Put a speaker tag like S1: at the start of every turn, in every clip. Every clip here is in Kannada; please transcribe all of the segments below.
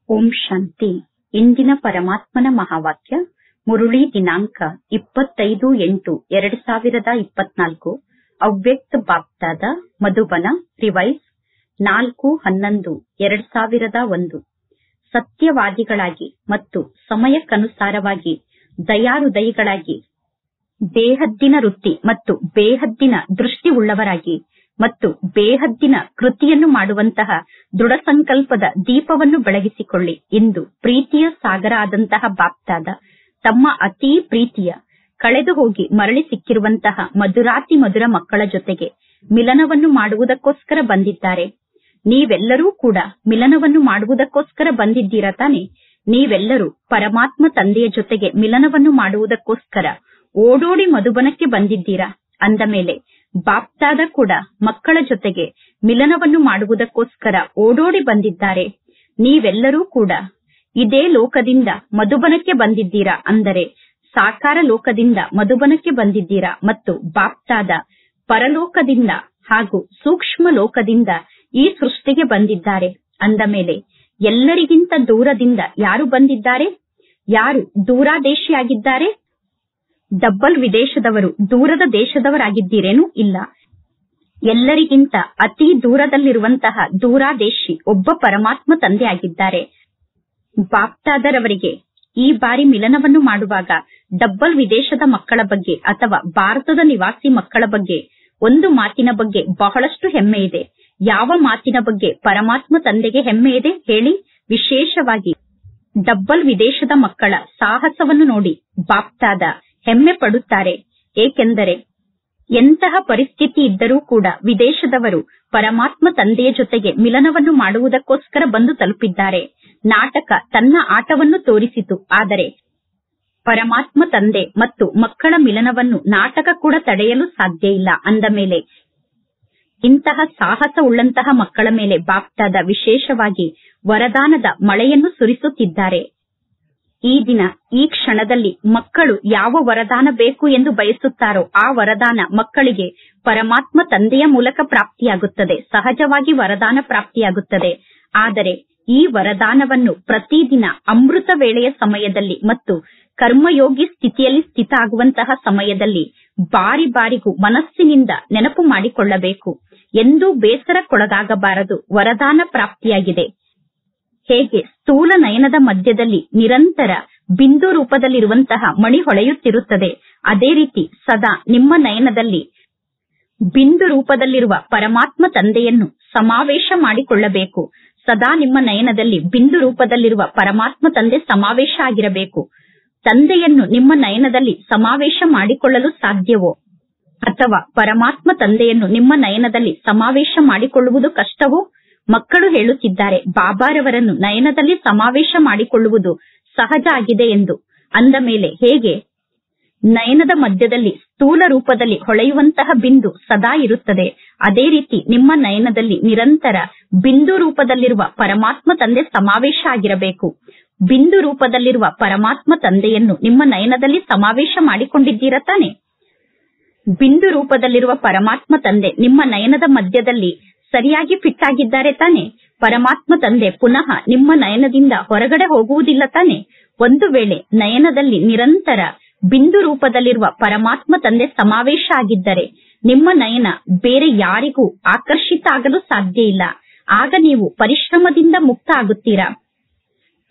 S1: ಓಂ ಶಾಂತಿ. ಇಂದಿನ ಪರಮಾತ್ಮನ ಮಹಾವಾಕ್ಯ ಮುರುಳಿ ದಿನಾಂಕ 25/8/2024. ಅವ್ಯಕ್ತ ಬಾಪ್ದಾದ ಮಧುಬನ ರಿವೈಸ್ 4/11/2001. ಸತ್ಯವಾದಿಗಳಾಗಿ ಮತ್ತು ಸಮಯಕ್ಕನುಸಾರವಾಗಿ ದಯಾಹೃದಯಿಗಳಾಗಿ, ಬೇಹದ್ದಿನ ವೃತ್ತಿ ಮತ್ತು ಬೇಹದ್ದಿನ ದೃಷ್ಟಿ ಉಳ್ಳವರಾಗಿ ಮತ್ತು ಬೇಹದ್ದಿನ ಕೃತಿಯನ್ನು ಮಾಡುವಂತಹ ದೃಢ ಸಂಕಲ್ಪದ ದೀಪವನ್ನು ಬೆಳಗಿಸಿಕೊಳ್ಳಿ. ಇಂದು ಪ್ರೀತಿಯ ಸಾಗರ ಆದಂತಹ ಬಾಪ್ದಾದ ತಮ್ಮ ಅತೀ ಪ್ರೀತಿಯ ಕಳೆದು ಹೋಗಿ ಮರಳಿ ಸಿಕ್ಕಿರುವಂತಹ ಮಧುರಾತಿ ಮಧುರ ಮಕ್ಕಳ ಜೊತೆಗೆ ಮಿಲನವನ್ನು ಮಾಡುವುದಕ್ಕೋಸ್ಕರ ಬಂದಿದ್ದಾರೆ. ನೀವೆಲ್ಲರೂ ಕೂಡ ಮಿಲನವನ್ನು ಮಾಡುವುದಕ್ಕೋಸ್ಕರ ಬಂದಿದ್ದೀರಾ ತಾನೆ? ನೀವೆಲ್ಲರೂ ಪರಮಾತ್ಮ ತಂದೆಯ ಜೊತೆಗೆ ಮಿಲನವನ್ನು ಮಾಡುವುದಕ್ಕೋಸ್ಕರ ಓಡೋಡಿ ಮಧುಬನಕ್ಕೆ ಬಂದಿದ್ದೀರಾ. ಅಂದ ಮೇಲೆ ಬಾಪ್ದಾದ ಕೂಡ ಮಕ್ಕಳ ಜೊತೆಗೆ ಮಿಲನವನ್ನು ಮಾಡುವುದಕ್ಕೋಸ್ಕರ ಓಡೋಡಿ ಬಂದಿದ್ದಾರೆ. ನೀವೆಲ್ಲರೂ ಕೂಡ ಇದೇ ಲೋಕದಿಂದ ಮಧುಬನಕ್ಕೆ ಬಂದಿದ್ದೀರಾ, ಅಂದರೆ ಸಾಕಾರ ಲೋಕದಿಂದ ಮಧುಬನಕ್ಕೆ ಬಂದಿದ್ದೀರಾ. ಮತ್ತು ಬಾಪ್ದಾದ ಪರಲೋಕದಿಂದ ಹಾಗೂ ಸೂಕ್ಷ್ಮ ಲೋಕದಿಂದ ಈ ಸೃಷ್ಟಿಗೆ ಬಂದಿದ್ದಾರೆ. ಅಂದ ಮೇಲೆ ಎಲ್ಲರಿಗಿಂತ ದೂರದಿಂದ ಯಾರು ಬಂದಿದ್ದಾರೆ? ಯಾರು ದೂರಾದೇಶಿಯಾಗಿದ್ದಾರೆ? ಡಬ್ಬಲ್ ವಿದೇಶದವರು ದೂರದ ದೇಶದವರಾಗಿದ್ದೀರೇನು? ಇಲ್ಲ. ಎಲ್ಲರಿಗಿಂತ ಅತಿ ದೂರದಲ್ಲಿರುವಂತಹ ದೂರಾದೇಶಿ ಒಬ್ಬ ಪರಮಾತ್ಮ ತಂದೆ ಆಗಿದ್ದಾರೆ. ಬಾಪ್ದಾದರವರಿಗೆ ಈ ಬಾರಿ ಮಿಲನವನ್ನು ಮಾಡುವಾಗ ಡಬ್ಬಲ್ ವಿದೇಶದ ಮಕ್ಕಳ ಬಗ್ಗೆ ಅಥವಾ ಭಾರತದ ನಿವಾಸಿ ಮಕ್ಕಳ ಬಗ್ಗೆ ಒಂದು ಮಾತಿನ ಬಗ್ಗೆ ಬಹಳಷ್ಟು ಹೆಮ್ಮೆ ಇದೆ. ಯಾವ ಮಾತಿನ ಬಗ್ಗೆ ಪರಮಾತ್ಮ ತಂದೆಗೆ ಹೆಮ್ಮೆ ಇದೆ ಹೇಳಿ? ವಿಶೇಷವಾಗಿ ಡಬ್ಬಲ್ ವಿದೇಶದ ಮಕ್ಕಳ ಸಾಹಸವನ್ನು ನೋಡಿ ಬಾಪ್ದಾದ ಹೆಮ್ಮೆ ಪಡುತ್ತಾರೆ. ಏಕೆಂದರೆ ಎಂತಹ ಪರಿಸ್ಥಿತಿ ಇದ್ದರೂ ಕೂಡ ವಿದೇಶದವರು ಪರಮಾತ್ಮ ತಂದೆಯ ಜೊತೆಗೆ ಮಿಲನವನ್ನು ಮಾಡುವುದಕ್ಕೋಸ್ಕರ ಬಂದು ತಲುಪಿದ್ದಾರೆ. ನಾಟಕ ತನ್ನ ಆಟವನ್ನು ತೋರಿಸಿತು, ಆದರೆ ಪರಮಾತ್ಮ ತಂದೆ ಮತ್ತು ಮಕ್ಕಳ ಮಿಲನವನ್ನು ನಾಟಕ ಕೂಡ ತಡೆಯಲು ಸಾಧ್ಯ ಇಲ್ಲ. ಅಂದ ಮೇಲೆ ಇಂತಹ ಸಾಹಸ ಉಳ್ಳಂತಹ ಮಕ್ಕಳ ಮೇಲೆ ಬಾಪ್ದಾದ ವಿಶೇಷವಾಗಿ ವರದಾನದ ಮಳೆಯನ್ನು ಸುರಿಸುತ್ತಿದ್ದಾರೆ. ಈ ದಿನ ಈ ಕ್ಷಣದಲ್ಲಿ ಮಕ್ಕಳು ಯಾವ ವರದಾನ ಬೇಕು ಎಂದು ಬಯಸುತ್ತಾರೋ ಆ ವರದಾನ ಮಕ್ಕಳಿಗೆ ಪರಮಾತ್ಮ ತಂದೆಯ ಮೂಲಕ ಪ್ರಾಪ್ತಿಯಾಗುತ್ತದೆ. ಸಹಜವಾಗಿ ವರದಾನ ಪ್ರಾಪ್ತಿಯಾಗುತ್ತದೆ. ಆದರೆ ಈ ವರದಾನವನ್ನು ಪ್ರತಿದಿನ ಅಮೃತ ವೇಳೆಯ ಸಮಯದಲ್ಲಿ ಮತ್ತು ಕರ್ಮಯೋಗಿ ಸ್ಥಿತಿಯಲ್ಲಿ ಸ್ಥಿತ ಆಗುವಂತಹ ಸಮಯದಲ್ಲಿ ಬಾರಿ ಬಾರಿಗೂ ಮನಸ್ಸಿನಿಂದ ನೆನಪು ಮಾಡಿಕೊಳ್ಳಬೇಕು. ಎಂದೂ ಬೇಸರಕ್ಕೊಳಗಾಗಬಾರದು. ವರದಾನ ಪ್ರಾಪ್ತಿಯಾಗಿದೆ. ಹೇಗೆ ಸ್ಥೂಲ ನಯನದ ಮಧ್ಯದಲ್ಲಿ ನಿರಂತರ ಬಿಂದು ರೂಪದಲ್ಲಿರುವಂತಹ ಮಣಿ ಹೊಳೆಯುತ್ತಿರುತ್ತದೆ, ಅದೇ ರೀತಿ ಸದಾ ನಿಮ್ಮ ನಯನದಲ್ಲಿ ಬಿಂದು ರೂಪದಲ್ಲಿರುವ ಪರಮಾತ್ಮ ತಂದೆಯನ್ನು ಸಮಾವೇಶ ಮಾಡಿಕೊಳ್ಳಬೇಕು. ಸದಾ ನಿಮ್ಮ ನಯನದಲ್ಲಿ ಬಿಂದು ರೂಪದಲ್ಲಿರುವ ಪರಮಾತ್ಮ ತಂದೆ ಸಮಾವೇಶ ಆಗಿರಬೇಕು. ತಂದೆಯನ್ನು ನಿಮ್ಮ ನಯನದಲ್ಲಿ ಸಮಾವೇಶ ಮಾಡಿಕೊಳ್ಳಲು ಸಾಧ್ಯವೋ ಅಥವಾ ಪರಮಾತ್ಮ ತಂದೆಯನ್ನು ನಿಮ್ಮ ನಯನದಲ್ಲಿ ಸಮಾವೇಶ ಮಾಡಿಕೊಳ್ಳುವುದು ಕಷ್ಟವೋ? ಮಕ್ಕಳು ಹೇಳುತ್ತಿದ್ದಾರೆ, ಬಾಬಾರವರನ್ನು ನಯನದಲ್ಲಿ ಸಮಾವೇಶ ಮಾಡಿಕೊಳ್ಳುವುದು ಸಹಜ ಆಗಿದೆ ಎಂದು. ಅಂದ ಮೇಲೆ ಹೇಗೆ? ನಯನದ ಮಧ್ಯದಲ್ಲಿ ಸ್ಥೂಲ ರೂಪದಲ್ಲಿ ಹೊಳೆಯುವಂತಹ ಬಿಂದು ಸದಾ ಇರುತ್ತದೆ. ಅದೇ ರೀತಿ ನಿಮ್ಮ ನಯನದಲ್ಲಿ ನಿರಂತರ ಬಿಂದು ರೂಪದಲ್ಲಿರುವ ಪರಮಾತ್ಮ ತಂದೆ ಸಮಾವೇಶ ಆಗಿರಬೇಕು. ಬಿಂದು ರೂಪದಲ್ಲಿರುವ ಪರಮಾತ್ಮ ತಂದೆಯನ್ನು ನಿಮ್ಮ ನಯನದಲ್ಲಿ ಸಮಾವೇಶ ಮಾಡಿಕೊಂಡಿದ್ದೀರಾ ತಾನೆ? ಬಿಂದು ರೂಪದಲ್ಲಿರುವ ಪರಮಾತ್ಮ ತಂದೆ ನಿಮ್ಮ ನಯನದ ಮಧ್ಯದಲ್ಲಿ ಸರಿಯಾಗಿ ಫಿಟ್ ಆಗಿದ್ದಾರೆ ತಾನೆ? ಪರಮಾತ್ಮ ತಂದೆ ಪುನಃ ನಿಮ್ಮ ನಯನದಿಂದ ಹೊರಗಡೆ ಹೋಗುವುದಿಲ್ಲ ತಾನೆ? ಒಂದು ವೇಳೆ ನಯನದಲ್ಲಿ ನಿರಂತರ ಬಿಂದು ರೂಪದಲ್ಲಿರುವ ಪರಮಾತ್ಮ ತಂದೆ ಸಮಾವೇಶ ಆಗಿದ್ದರೆ ನಿಮ್ಮ ನಯನ ಬೇರೆ ಯಾರಿಗೂ ಆಕರ್ಷಿತ ಆಗಲು ಸಾಧ್ಯ ಇಲ್ಲ. ಆಗ ನೀವು ಪರಿಶ್ರಮದಿಂದ ಮುಕ್ತ ಆಗುತ್ತೀರಾ.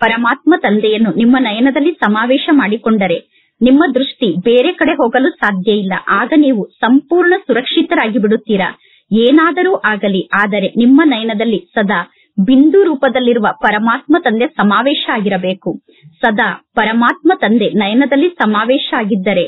S1: ಪರಮಾತ್ಮ ತಂದೆಯನ್ನು ನಿಮ್ಮ ನಯನದಲ್ಲಿ ಸಮಾವೇಶ ಮಾಡಿಕೊಂಡರೆ ನಿಮ್ಮ ದೃಷ್ಟಿ ಬೇರೆ ಕಡೆ ಹೋಗಲು ಸಾಧ್ಯ ಇಲ್ಲ. ಆಗ ನೀವು ಸಂಪೂರ್ಣ ಸುರಕ್ಷಿತರಾಗಿ ಬಿಡುತ್ತೀರಾ. ಏನಾದರೂ ಆಗಲಿ, ಆದರೆ ನಿಮ್ಮ ನಯನದಲ್ಲಿ ಸದಾ ಬಿಂದು ರೂಪದಲ್ಲಿರುವ ಪರಮಾತ್ಮ ತಂದೆ ಸಮಾವೇಶ ಆಗಿರಬೇಕು. ಸದಾ ಪರಮಾತ್ಮ ತಂದೆ ನಯನದಲ್ಲಿ ಸಮಾವೇಶ ಆಗಿದ್ದರೆ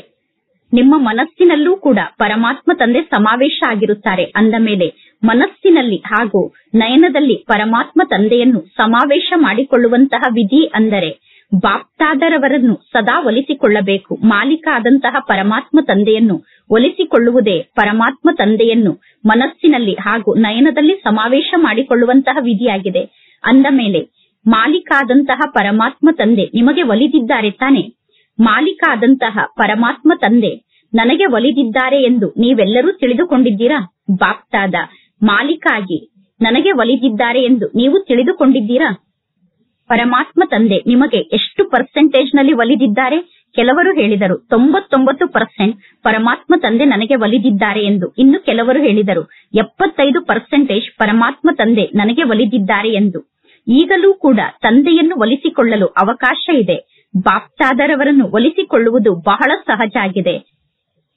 S1: ನಿಮ್ಮ ಮನಸ್ಸಿನಲ್ಲೂ ಕೂಡ ಪರಮಾತ್ಮ ತಂದೆ ಸಮಾವೇಶ ಆಗಿರುತ್ತಾರೆ. ಅಂದ ಮೇಲೆ ಮನಸ್ಸಿನಲ್ಲಿ ಹಾಗೂ ನಯನದಲ್ಲಿ ಪರಮಾತ್ಮ ತಂದೆಯನ್ನು ಸಮಾವೇಶ ಮಾಡಿಕೊಳ್ಳುವಂತಹ ವಿಧಿ ಅಂದರೆ ಬಾಪ್ದಾದರವರನ್ನು ಸದಾ ಒಲಿಸಿಕೊಳ್ಳಬೇಕು. ಮಾಲೀಕ ಆದಂತಹ ಪರಮಾತ್ಮ ತಂದೆಯನ್ನು ಒಲಿಸಿಕೊಳ್ಳುವುದೇ ಪರಮಾತ್ಮ ತಂದೆಯನ್ನು ಮನಸ್ಸಿನಲ್ಲಿ ಹಾಗೂ ನಯನದಲ್ಲಿ ಸಮಾವೇಶ ಮಾಡಿಕೊಳ್ಳುವಂತಹ ವಿಧಿಯಾಗಿದೆ. ಅಂದ ಮೇಲೆ ಮಾಲೀಕ ಆದಂತಹ ಪರಮಾತ್ಮ ತಂದೆ ನಿಮಗೆ ಒಲಿದಿದ್ದಾರೆ ತಾನೆ? ಮಾಲೀಕ ಆದಂತಹ ಪರಮಾತ್ಮ ತಂದೆ ನನಗೆ ಒಲಿದಿದ್ದಾರೆ ಎಂದು ನೀವೆಲ್ಲರೂ ತಿಳಿದುಕೊಂಡಿದ್ದೀರಾ? ಬಾಪ್ದಾದ ಮಾಲೀಕ ಆಗಿ ನನಗೆ ಒಲಿದಿದ್ದಾರೆ ಎಂದು ನೀವು ತಿಳಿದುಕೊಂಡಿದ್ದೀರಾ? ಪರಮಾತ್ಮ ತಂದೆ ನಿಮಗೆ ಎಷ್ಟು ಪರ್ಸೆಂಟೇಜ್ನಲ್ಲಿ ಒಲಿದಿದ್ದಾರೆ? ಕೆಲವರು ಹೇಳಿದರು 99% ಪರಮಾತ್ಮ ತಂದೆ ನನಗೆ ಒಲಿದಿದ್ದಾರೆ ಎಂದು. ಇನ್ನು ಕೆಲವರು ಹೇಳಿದರು 75% ಪರಮಾತ್ಮ ತಂದೆ ನನಗೆ ಒಲಿದಿದ್ದಾರೆ ಎಂದು. ಈಗಲೂ ಕೂಡ ತಂದೆಯನ್ನು ಒಲಿಸಿಕೊಳ್ಳಲು ಅವಕಾಶ ಇದೆ. ಬಾಪ್ತಾದರವರನ್ನು ಒಲಿಸಿಕೊಳ್ಳುವುದು ಬಹಳ ಸಹಜ ಆಗಿದೆ.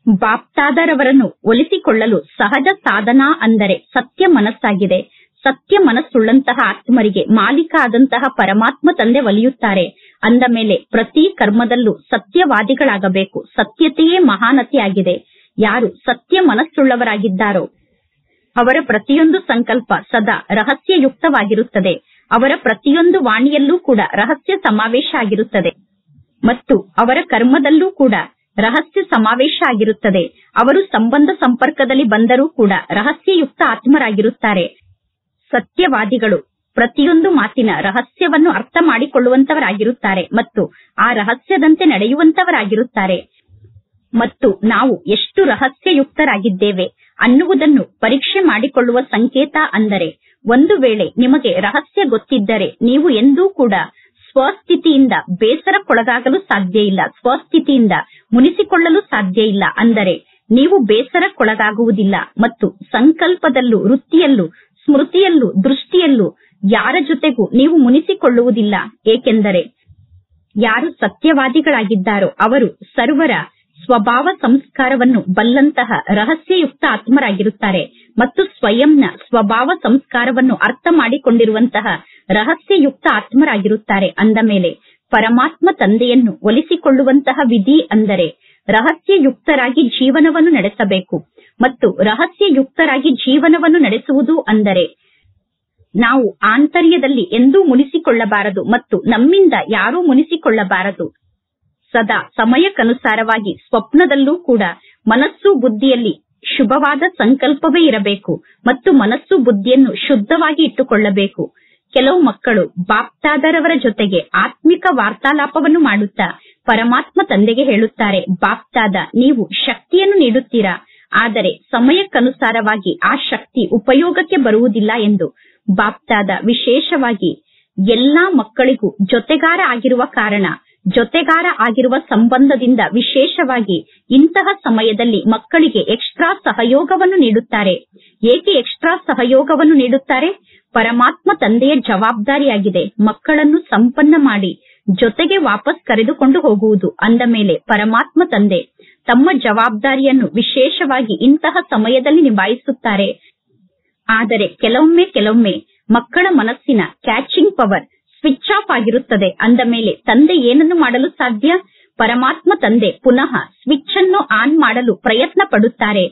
S1: ಬಾಪ್ತಾದರವರನ್ನು ಒಲಿಸಿಕೊಳ್ಳಲು ಸಹಜ ಸಾಧನ ಅಂದರೆ ಸತ್ಯ ಮನಸ್ಸಾಗಿದೆ. ಸತ್ಯ ಮನಸ್ಸುಳ್ಳಂತಹ ಆತ್ಮರಿಗೆ ಮಾಲೀಕ ಆದಂತಹ ಪರಮಾತ್ಮ ತಂದೆ ಒಲಿಯುತ್ತಾರೆ. ಅಂದ ಮೇಲೆ ಪ್ರತಿ ಕರ್ಮದಲ್ಲೂ ಸತ್ಯವಾದಿಗಳಾಗಬೇಕು. ಸತ್ಯತೆಯೇ ಮಹಾನತೆಯಾಗಿದೆ. ಯಾರು ಸತ್ಯ ಮನಸ್ಸುಳ್ಳವರಾಗಿದ್ದಾರೋ ಅವರ ಪ್ರತಿಯೊಂದು ಸಂಕಲ್ಪ ಸದಾ ರಹಸ್ಯಯುಕ್ತವಾಗಿರುತ್ತದೆ. ಅವರ ಪ್ರತಿಯೊಂದು ವಾಣಿಯಲ್ಲೂ ಕೂಡ ರಹಸ್ಯ ಸಮಾವೇಶ ಆಗಿರುತ್ತದೆ ಮತ್ತು ಅವರ ಕರ್ಮದಲ್ಲೂ ಕೂಡ ರಹಸ್ಯ ಸಮಾವೇಶ ಆಗಿರುತ್ತದೆ. ಅವರು ಸಂಬಂಧ ಸಂಪರ್ಕದಲ್ಲಿ ಬಂದರೂ ಕೂಡ ರಹಸ್ಯಯುಕ್ತ ಆತ್ಮರಾಗಿರುತ್ತಾರೆ. ಸತ್ಯವಾದಿಗಳು ಪ್ರತಿಯೊಂದು ಮಾತಿನ ರಹಸ್ಯವನ್ನು ಅರ್ಥ ಮಾಡಿಕೊಳ್ಳುವಂತವರಾಗಿರುತ್ತಾರೆ ಮತ್ತು ಆ ರಹಸ್ಯದಂತೆ ನಡೆಯುವಂತವರಾಗಿರುತ್ತಾರೆ. ಮತ್ತು ನಾವು ಎಷ್ಟು ರಹಸ್ಯಯುಕ್ತರಾಗಿದ್ದೇವೆ ಅನ್ನುವುದನ್ನು ಪರೀಕ್ಷೆ ಮಾಡಿಕೊಳ್ಳುವ ಸಂಕೇತ ಅಂದರೆ, ಒಂದು ವೇಳೆ ನಿಮಗೆ ರಹಸ್ಯ ಗೊತ್ತಿದ್ದರೆ ನೀವು ಎಂದೂ ಕೂಡ ಸ್ವಸ್ಥಿತಿಯಿಂದ ಬೇಸರಕ್ಕೊಳಗಾಗಲು ಸಾಧ್ಯ ಇಲ್ಲ, ಸ್ವಸ್ಥಿತಿಯಿಂದ ಮುನಿಸಿಕೊಳ್ಳಲು ಸಾಧ್ಯ ಇಲ್ಲ. ಅಂದರೆ ನೀವು ಬೇಸರಕ್ಕೊಳಗಾಗುವುದಿಲ್ಲ ಮತ್ತು ಸಂಕಲ್ಪದಲ್ಲೂ ವೃತ್ತಿಯಲ್ಲೂ ಸ್ಮೃತಿಯಲ್ಲೂ ದೃಷ್ಟಿಯಲ್ಲೂ ಯಾರ ಜೊತೆಗೂ ನೀವು ಮುನಿಸಿಕೊಳ್ಳುವುದಿಲ್ಲ. ಏಕೆಂದರೆ ಯಾರು ಸತ್ಯವಾದಿಗಳಾಗಿದ್ದಾರೋ ಅವರು ಸರ್ವರ ಸ್ವಭಾವ ಸಂಸ್ಕಾರವನ್ನು ಬಲ್ಲಂತಹ ರಹಸ್ಯಯುಕ್ತ ಆತ್ಮರಾಗಿರುತ್ತಾರೆ ಮತ್ತು ಸ್ವಯಂನ ಸ್ವಭಾವ ಸಂಸ್ಕಾರವನ್ನು ಅರ್ಥ ಮಾಡಿಕೊಂಡಿರುವಂತಹ ರಹಸ್ಯಯುಕ್ತ ಆತ್ಮರಾಗಿರುತ್ತಾರೆ. ಅಂದ ಮೇಲೆ ಪರಮಾತ್ಮ ತಂದೆಯನ್ನು ಒಲಿಸಿಕೊಳ್ಳುವಂತಹ ವಿಧಿ ಅಂದರೆ ರಹಸ್ಯಯುಕ್ತರಾಗಿ ಜೀವನವನ್ನು ನಡೆಸಬೇಕು. ಮತ್ತು ರಹಸ್ಯಯುಕ್ತರಾಗಿ ಜೀವನವನ್ನು ನಡೆಸುವುದು ಅಂದರೆ ನಾವು ಆಂತರ್ಯದಲ್ಲಿ ಎಂದೂ ಮುನಿಸಿಕೊಳ್ಳಬಾರದು ಮತ್ತು ನಮ್ಮಿಂದ ಯಾರೂ ಮುನಿಸಿಕೊಳ್ಳಬಾರದು. ಸದಾ ಸಮಯಕ್ಕನುಸಾರವಾಗಿ ಸ್ವಪ್ನದಲ್ಲೂ ಕೂಡ ಮನಸ್ಸು ಬುದ್ಧಿಯಲ್ಲಿ ಶುಭವಾದ ಸಂಕಲ್ಪವೇ ಇರಬೇಕು ಮತ್ತು ಮನಸ್ಸು ಬುದ್ಧಿಯನ್ನು ಶುದ್ಧವಾಗಿ ಇಟ್ಟುಕೊಳ್ಳಬೇಕು. ಕೆಲವು ಮಕ್ಕಳು ಬಾಪ್ತಾದರವರ ಜೊತೆಗೆ ಆತ್ಮಿಕ ವಾರ್ತಾಲಾಪವನ್ನು ಮಾಡುತ್ತಾ ಪರಮಾತ್ಮ ತಂದೆಗೆ ಹೇಳುತ್ತಾರೆ, ಬಾಪ್ತಾದ ನೀವು ಶಕ್ತಿಯನ್ನು ನೀಡುತ್ತೀರಾ, ಆದರೆ ಸಮಯಕ್ಕನುಸಾರವಾಗಿ ಆ ಶಕ್ತಿ ಉಪಯೋಗಕ್ಕೆ ಬರುವುದಿಲ್ಲ ಎಂದು. ಬಾಪ್ತಾದ ವಿಶೇಷವಾಗಿ ಎಲ್ಲಾ ಮಕ್ಕಳಿಗೂ ಜೊತೆಗಾರ ಆಗಿರುವ ಕಾರಣ, ಜೊತೆಗಾರ ಆಗಿರುವ ಸಂಬಂಧದಿಂದ ವಿಶೇಷವಾಗಿ ಇಂತಹ ಸಮಯದಲ್ಲಿ ಮಕ್ಕಳಿಗೆ ಎಕ್ಸ್ಟ್ರಾ ಸಹಯೋಗವನ್ನು ನೀಡುತ್ತಾರೆ. ಏಕೆ ಎಕ್ಸ್ಟ್ರಾ ಸಹಯೋಗವನ್ನು ನೀಡುತ್ತಾರೆ? ಪರಮಾತ್ಮ ತಂದೆಯ ಜವಾಬ್ದಾರಿಯಾಗಿದೆ ಮಕ್ಕಳನ್ನು ಸಂಪನ್ನ ಮಾಡಿ ಜೊತೆಗೆ ವಾಪಸ್ ಕರೆದುಕೊಂಡು ಹೋಗುವುದು. ಅಂದ ಮೇಲೆ ಪರಮಾತ್ಮ ತಂದೆ ತಮ್ಮ ಜವಾಬ್ದಾರಿಯನ್ನು ವಿಶೇಷವಾಗಿ ಇಂತಹ ಸಮಯದಲ್ಲಿ ನಿಭಾಯಿಸುತ್ತಾರೆ. ಆದರೆ ಕೆಲವೊಮ್ಮೆ ಮಕ್ಕಳ ಮನಸ್ಸಿನ ಕ್ಯಾಚಿಂಗ್ ಪವರ್ ಸ್ವಿಚ್ ಆಫ್ ಆಗಿರುತ್ತದೆ. ಅಂದ ಮೇಲೆ ತಂದೆ ಏನನ್ನು ಮಾಡಲು ಸಾಧ್ಯ? ಪರಮಾತ್ಮ ತಂದೆ ಪುನಃ ಸ್ವಿಚ್ ಅನ್ನು ಆನ್ ಮಾಡಲು ಪ್ರಯತ್ನ ಪಡುತ್ತಾರೆ.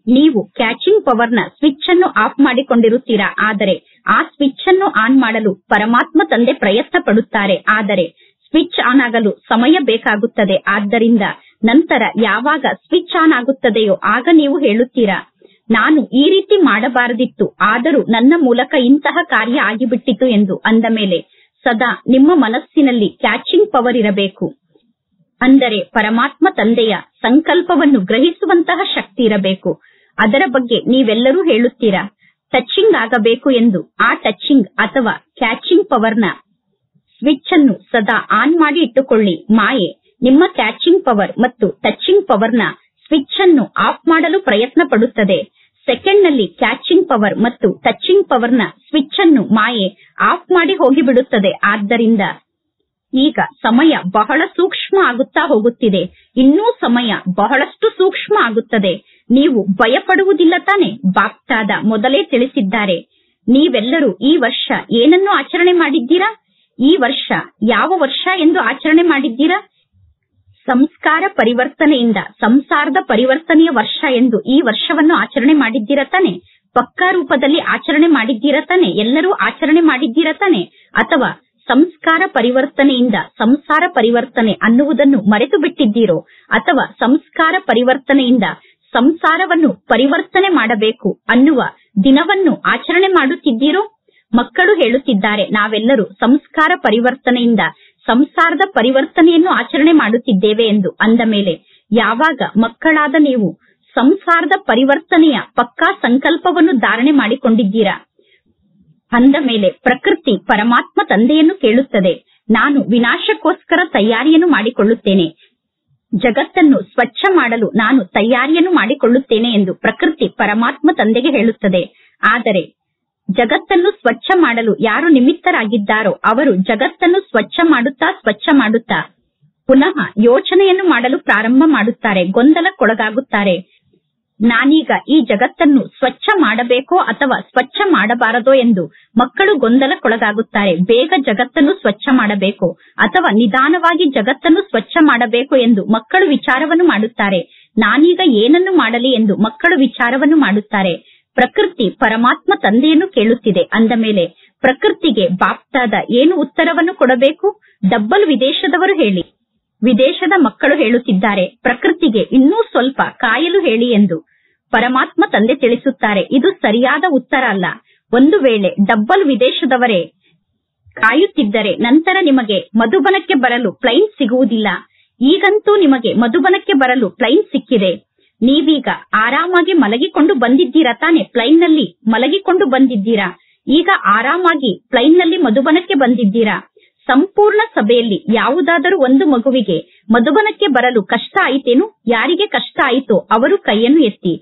S1: ನೀವು ಕ್ಯಾಚಿಂಗ್ ಪವರ್ನ ಸ್ವಿಚ್ ಅನ್ನು ಆಫ್ ಮಾಡಿಕೊಂಡಿರುತ್ತೀರಾ, ಆದರೆ ಆ ಸ್ವಿಚ್ ಅನ್ನು ಆನ್ ಮಾಡಲು ಪರಮಾತ್ಮ ತಂದೆ ಪ್ರಯತ್ನ ಪಡುತ್ತಾರೆ. ಆದರೆ ಸ್ವಿಚ್ ಆನ್ ಆಗಲು ಸಮಯ ಬೇಕಾಗುತ್ತದೆ. ಆದ್ದರಿಂದ ನಂತರ ಯಾವಾಗ ಸ್ವಿಚ್ ಆನ್ ಆಗುತ್ತದೆಯೋ ಆಗ ನೀವು ಹೇಳುತ್ತೀರಾ, ನಾನು ಈ ರೀತಿ ಮಾಡಬಾರದಿತ್ತು, ಆದರೂ ನನ್ನ ಮೂಲಕ ಇಂತಹ ಕಾರ್ಯ ಆಗಿಬಿಟ್ಟಿತು ಎಂದು. ಅಂದ ಮೇಲೆ ಸದಾ ನಿಮ್ಮ ಮನಸ್ಸಿನಲ್ಲಿ ಕ್ಯಾಚಿಂಗ್ ಪವರ್ ಇರಬೇಕು. ಅಂದರೆ ಪರಮಾತ್ಮ ತಂದೆಯ ಸಂಕಲ್ಪವನ್ನು ಗ್ರಹಿಸುವಂತಹ ಶಕ್ತಿ ಇರಬೇಕು. ಅದರ ಬಗ್ಗೆ ನೀವೆಲ್ಲರೂ ಹೇಳುತ್ತೀರಾ, ಟಚಿಂಗ್ ಆಗಬೇಕು ಎಂದು. ಆ ಟಚಿಂಗ್ ಅಥವಾ ಕ್ಯಾಚಿಂಗ್ ಪವರ್ನ ಸ್ವಿಚ್ ಅನ್ನು ಸದಾ ಆನ್ ಮಾಡಿ ಇಟ್ಟುಕೊಳ್ಳಿ. ಮಾಯೆ ನಿಮ್ಮ ಕ್ಯಾಚಿಂಗ್ ಪವರ್ ಮತ್ತು ಟಚಿಂಗ್ ಪವರ್ನ ಸ್ವಿಚ್ ಅನ್ನು ಆಫ್ ಮಾಡಲು ಪ್ರಯತ್ನ ಪಡುತ್ತದೆ. ಸೆಕೆಂಡ್ ನಲ್ಲಿ ಕ್ಯಾಚಿಂಗ್ ಪವರ್ ಮತ್ತು ಟಚಿಂಗ್ ಪವರ್ನ ಸ್ವಿಚ್ ಅನ್ನು ಮಾಯೆ ಆಫ್ ಮಾಡಿ ಹೋಗಿಬಿಡುತ್ತದೆ. ಆದ್ದರಿಂದ ಈಗ ಸಮಯ ಬಹಳ ಸೂಕ್ಷ್ಮ ಆಗುತ್ತಾ ಹೋಗುತ್ತಿದೆ. ಇನ್ನೂ ಸಮಯ ಬಹಳಷ್ಟು ಸೂಕ್ಷ್ಮ ಆಗುತ್ತದೆ. ನೀವು ಭಯಪಡುವುದಿಲ್ಲ ತಾನೆ? ಬಾಪ್ತಾದ ಮೊದಲೇ ತಿಳಿಸಿದ್ದಾರೆ. ನೀವೆಲ್ಲರೂ ಈ ವರ್ಷ ಏನನ್ನು ಆಚರಣೆ ಮಾಡಿದ್ದೀರಾ? ಈ ವರ್ಷ ಯಾವ ವರ್ಷ ಎಂದು ಆಚರಣೆ ಮಾಡಿದ್ದೀರಾ? ಸಂಸ್ಕಾರ ಪರಿವರ್ತನೆಯಿಂದ ಸಂಸಾರದ ಪರಿವರ್ತನೆಯ ವರ್ಷ ಎಂದು ಈ ವರ್ಷವನ್ನು ಆಚರಣೆ ಮಾಡಿದ್ದೀರಾ ತಾನೆ? ಪಕ್ಕಾ ರೂಪದಲ್ಲಿ ಆಚರಣೆ ಮಾಡಿದ್ದೀರಾ ತಾನೆ? ಎಲ್ಲರೂ ಆಚರಣೆ ಮಾಡಿದ್ದೀರಾ ತಾನೆ? ಅಥವಾ ಸಂಸ್ಕಾರ ಪರಿವರ್ತನೆಯಿಂದ ಸಂಸಾರ ಪರಿವರ್ತನೆ ಅನ್ನುವುದನ್ನು ಮರೆತು ಬಿಟ್ಟಿದ್ದೀರೋ? ಅಥವಾ ಸಂಸ್ಕಾರ ಪರಿವರ್ತನೆಯಿಂದ ಸಂಸಾರವನ್ನು ಪರಿವರ್ತನೆ ಮಾಡಬೇಕು ಅನ್ನುವ ದಿನವನ್ನು ಆಚರಣೆ ಮಾಡುತ್ತಿದ್ದೀರೋ? ಮಕ್ಕಳು ಹೇಳುತ್ತಿದ್ದಾರೆ, ನಾವೆಲ್ಲರೂ ಸಂಸ್ಕಾರ ಪರಿವರ್ತನೆಯಿಂದ ಸಂಸಾರದ ಪರಿವರ್ತನೆಯನ್ನು ಆಚರಣೆ ಮಾಡುತ್ತಿದ್ದೇವೆ ಎಂದು. ಅಂದ ಮೇಲೆ ಯಾವಾಗ ಮಕ್ಕಳಾದ ನೀವು ಸಂಸಾರದ ಪರಿವರ್ತನೆಯ ಪಕ್ಕಾ ಸಂಕಲ್ಪವನ್ನು ಧಾರಣೆ ಮಾಡಿಕೊಂಡಿದ್ದೀರಾ, ಅಂದ ಮೇಲೆ ಪ್ರಕೃತಿ ಪರಮಾತ್ಮ ತಂದೆಯನ್ನು ಕೇಳುತ್ತದೆ, ನಾನು ವಿನಾಶಕ್ಕೋಸ್ಕರ ತಯಾರಿಯನ್ನು ಮಾಡಿಕೊಳ್ಳುತ್ತೇನೆ, ಜಗತ್ತನ್ನು ಸ್ವಚ್ಛ ಮಾಡಲು ನಾನು ತಯಾರಿಯನ್ನು ಮಾಡಿಕೊಳ್ಳುತ್ತೇನೆ ಎಂದು ಪ್ರಕೃತಿ ಪರಮಾತ್ಮ ತಂದೆಗೆ ಹೇಳುತ್ತದೆ. ಆದರೆ ಜಗತ್ತನ್ನು ಸ್ವಚ್ಛ ಮಾಡಲು ಯಾರು ನಿಮಿತ್ತರಾಗಿದ್ದಾರೋ ಅವರು ಜಗತ್ತನ್ನು ಸ್ವಚ್ಛ ಮಾಡುತ್ತಾ ಪುನಃ ಯೋಚನೆಯನ್ನು ಮಾಡಲು ಪ್ರಾರಂಭ ಮಾಡುತ್ತಾರೆ, ಗೊಂದಲಕ್ಕೊಳಗಾಗುತ್ತಾರೆ. ನಾನೀಗ ಈ ಜಗತ್ತನ್ನು ಸ್ವಚ್ಛ ಮಾಡಬೇಕೋ ಅಥವಾ ಸ್ವಚ್ಛ ಮಾಡಬಾರದೋ ಎಂದು ಮಕ್ಕಳು ಗೊಂದಲಕ್ಕೊಳಗಾಗುತ್ತಾರೆ. ಬೇಗ ಜಗತ್ತನ್ನು ಸ್ವಚ್ಛ ಮಾಡಬೇಕು ಅಥವಾ ನಿಧಾನವಾಗಿ ಜಗತ್ತನ್ನು ಸ್ವಚ್ಛ ಮಾಡಬೇಕು ಎಂದು ಮಕ್ಕಳು ವಿಚಾರವನ್ನು ಮಾಡುತ್ತಾರೆ. ನಾನೀಗ ಏನನ್ನು ಮಾಡಲಿ ಎಂದು ಮಕ್ಕಳು ವಿಚಾರವನ್ನು ಮಾಡುತ್ತಾರೆ. ಪ್ರಕೃತಿ ಪರಮಾತ್ಮ ತಂದೆಯನ್ನು ಕೇಳುತ್ತಿದೆ. ಅಂದ ಮೇಲೆ ಪ್ರಕೃತಿಗೆ ಬಾಪ್ತಾದ ಏನು ಉತ್ತರವನ್ನು ಕೊಡಬೇಕು? ಡಬ್ಬಲ್ ವಿದೇಶದವರು ಹೇಳಿ. ವಿದೇಶದ ಮಕ್ಕಳು ಹೇಳುತ್ತಿದ್ದಾರೆ, ಪ್ರಕೃತಿಗೆ ಇನ್ನೂ ಸ್ವಲ್ಪ ಕಾಯಲು ಹೇಳಿ ಎಂದು ಪರಮಾತ್ಮ ತಂದೆ ತಿಳಿಸುತ್ತಾರೆ. ಇದು ಸರಿಯಾದ ಉತ್ತರ ಅಲ್ಲ. ಒಂದು ವೇಳೆ ಡಬ್ಬಲ್ ವಿದೇಶದವರೇ ಕಾಯುತ್ತಿದ್ದರೆ ನಂತರ ನಿಮಗೆ ಮಧುಬನಕ್ಕೆ ಬರಲು ಪ್ಲೈನ್ ಸಿಗುವುದಿಲ್ಲ. ಈಗಂತೂ ನಿಮಗೆ ಮಧುಬನಕ್ಕೆ ಬರಲು ಪ್ಲೈನ್ ಸಿಕ್ಕಿದೆ. ನೀವೀಗ ಆರಾಮಾಗಿ ಮಲಗಿಕೊಂಡು ಬಂದಿದ್ದೀರಾ ತಾನೆ? ಪ್ಲೈನ್ ನಲ್ಲಿ ಮಲಗಿಕೊಂಡು ಬಂದಿದ್ದೀರಾ. ಈಗ ಆರಾಮಾಗಿ ಪ್ಲೈನ್ ನಲ್ಲಿ ಮಧುಬನಕ್ಕೆ ಬಂದಿದ್ದೀರಾ. ಸಂಪೂರ್ಣ ಸಭೆಯಲ್ಲಿ ಯಾವುದಾದರೂ ಒಂದು ಮಗುವಿಗೆ ಮಧುಬನಕ್ಕೆ ಬರಲು ಕಷ್ಟ ಆಯಿತೇನು? ಯಾರಿಗೆ ಕಷ್ಟ ಆಯಿತೋ ಅವರು ಕೈಯನ್ನು ಎತ್ತಿ.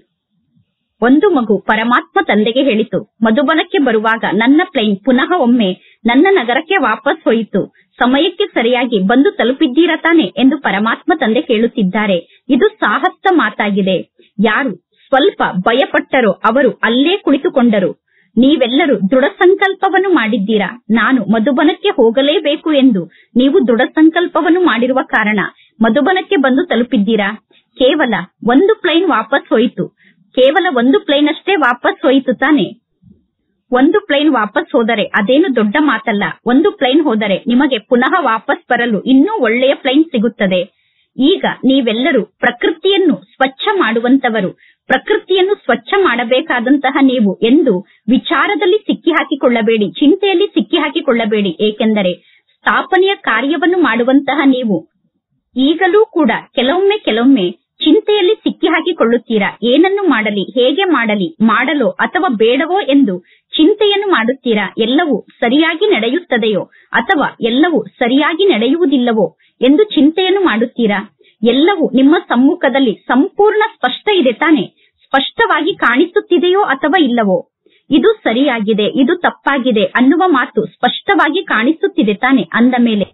S1: ಒಂದು ಮಗು ಪರಮಾತ್ಮ ತಂದೆಗೆ ಹೇಳಿತು, ಮಧುಬನಕ್ಕೆ ಬರುವಾಗ ನನ್ನ ಪ್ಲೈನ್ ಪುನಃ ಒಮ್ಮೆ ನನ್ನ ನಗರಕ್ಕೆ ವಾಪಸ್ ಹೋಯಿತು. ಸಮಯಕ್ಕೆ ಸರಿಯಾಗಿ ಬಂದು ತಲುಪಿದ್ದೀರಾ ತಾನೆ ಎಂದು ಪರಮಾತ್ಮ ತಂದೆ ಕೇಳುತ್ತಿದ್ದಾರೆ. ಇದು ಸಾಹಸ ಮಾತಾಗಿದೆ. ಯಾರು ಸ್ವಲ್ಪ ಭಯಪಟ್ಟರೋ ಅವರು ಅಲ್ಲೇ ಕುಳಿತುಕೊಂಡರು. ನೀವೆಲ್ಲರೂ ದೃಢ ಸಂಕಲ್ಪವನ್ನು ಮಾಡಿದ್ದೀರಾ, ನಾನು ಮಧುಬನಕ್ಕೆ ಹೋಗಲೇಬೇಕು ಎಂದು. ನೀವು ದೃಢ ಸಂಕಲ್ಪವನ್ನು ಮಾಡಿರುವ ಕಾರಣ ಮಧುಬನಕ್ಕೆ ಬಂದು ತಲುಪಿದ್ದೀರಾ. ಕೇವಲ ಒಂದು ಪ್ಲೈನ್ ವಾಪಸ್ ಹೋಯಿತು. ಕೇವಲ ಒಂದು ಪ್ಲೈನ್ ಅಷ್ಟೇ ವಾಪಸ್ ಹೋಯಿತು ತಾನೆ? ಒಂದು ಪ್ಲೈನ್ ವಾಪಸ್ ಹೋದರೆ ಅದೇನು ದೊಡ್ಡ ಮಾತಲ್ಲ. ಒಂದು ಪ್ಲೈನ್ ಹೋದರೆ ನಿಮಗೆ ಪುನಃ ವಾಪಸ್ ಬರಲು ಇನ್ನೂ ಒಳ್ಳೆಯ ಪ್ಲೈನ್ ಸಿಗುತ್ತದೆ. ಈಗ ನೀವೆಲ್ಲರೂ ಪ್ರಕೃತಿಯನ್ನು ಸ್ವಚ್ಛ ಮಾಡುವಂತವರು, ಪ್ರಕೃತಿಯನ್ನು ಸ್ವಚ್ಛ ಮಾಡಬೇಕಾದಂತಹ ನೀವು ಎಂದು ವಿಚಾರದಲ್ಲಿ ಸಿಕ್ಕಿ ಹಾಕಿಕೊಳ್ಳಬೇಡಿ, ಚಿಂತೆಯಲ್ಲಿ ಸಿಕ್ಕಿ ಹಾಕಿಕೊಳ್ಳಬೇಡಿ. ಏಕೆಂದರೆ ಸ್ಥಾಪನೆಯ ಕಾರ್ಯವನ್ನು ಮಾಡುವಂತಹ ನೀವು ಈಗಲೂ ಕೂಡ ಕೆಲವೊಮ್ಮೆ ಚಿಂತೆಯಲ್ಲಿ ಸಿಕ್ಕಿ ಹಾಕಿಕೊಳ್ಳುತ್ತೀರಾ. ಏನನ್ನು ಮಾಡಲಿ, ಹೇಗೆ ಮಾಡಲಿ, ಮಾಡಲೋ ಅಥವಾ ಬೇಡವೋ ಎಂದು ಚಿಂತೆಯನ್ನು ಮಾಡುತ್ತೀರಾ. ಎಲ್ಲವೂ ಸರಿಯಾಗಿ ನಡೆಯುತ್ತದೆಯೋ ಅಥವಾ ಎಲ್ಲವೂ ಸರಿಯಾಗಿ ನಡೆಯುವುದಿಲ್ಲವೋ ಎಂದು ಚಿಂತೆಯನ್ನು ಮಾಡುತ್ತೀರಾ. ಎಲ್ಲವೂ ನಿಮ್ಮ ಸಮ್ಮುಖದಲ್ಲಿ ಸಂಪೂರ್ಣ ಸ್ಪಷ್ಟ ಇದೆ ತಾನೆ? ಸ್ಪಷ್ಟವಾಗಿ ಕಾಣಿಸುತ್ತಿದೆಯೋ ಅಥವಾ ಇಲ್ಲವೋ? ಇದು ಸರಿಯಾಗಿದೆ, ಇದು ತಪ್ಪಾಗಿದೆ ಅನ್ನುವ ಮಾತು ಸ್ಪಷ್ಟವಾಗಿ ಕಾಣಿಸುತ್ತಿದೆ ತಾನೆ? ಅಂದ ಮೇಲೆ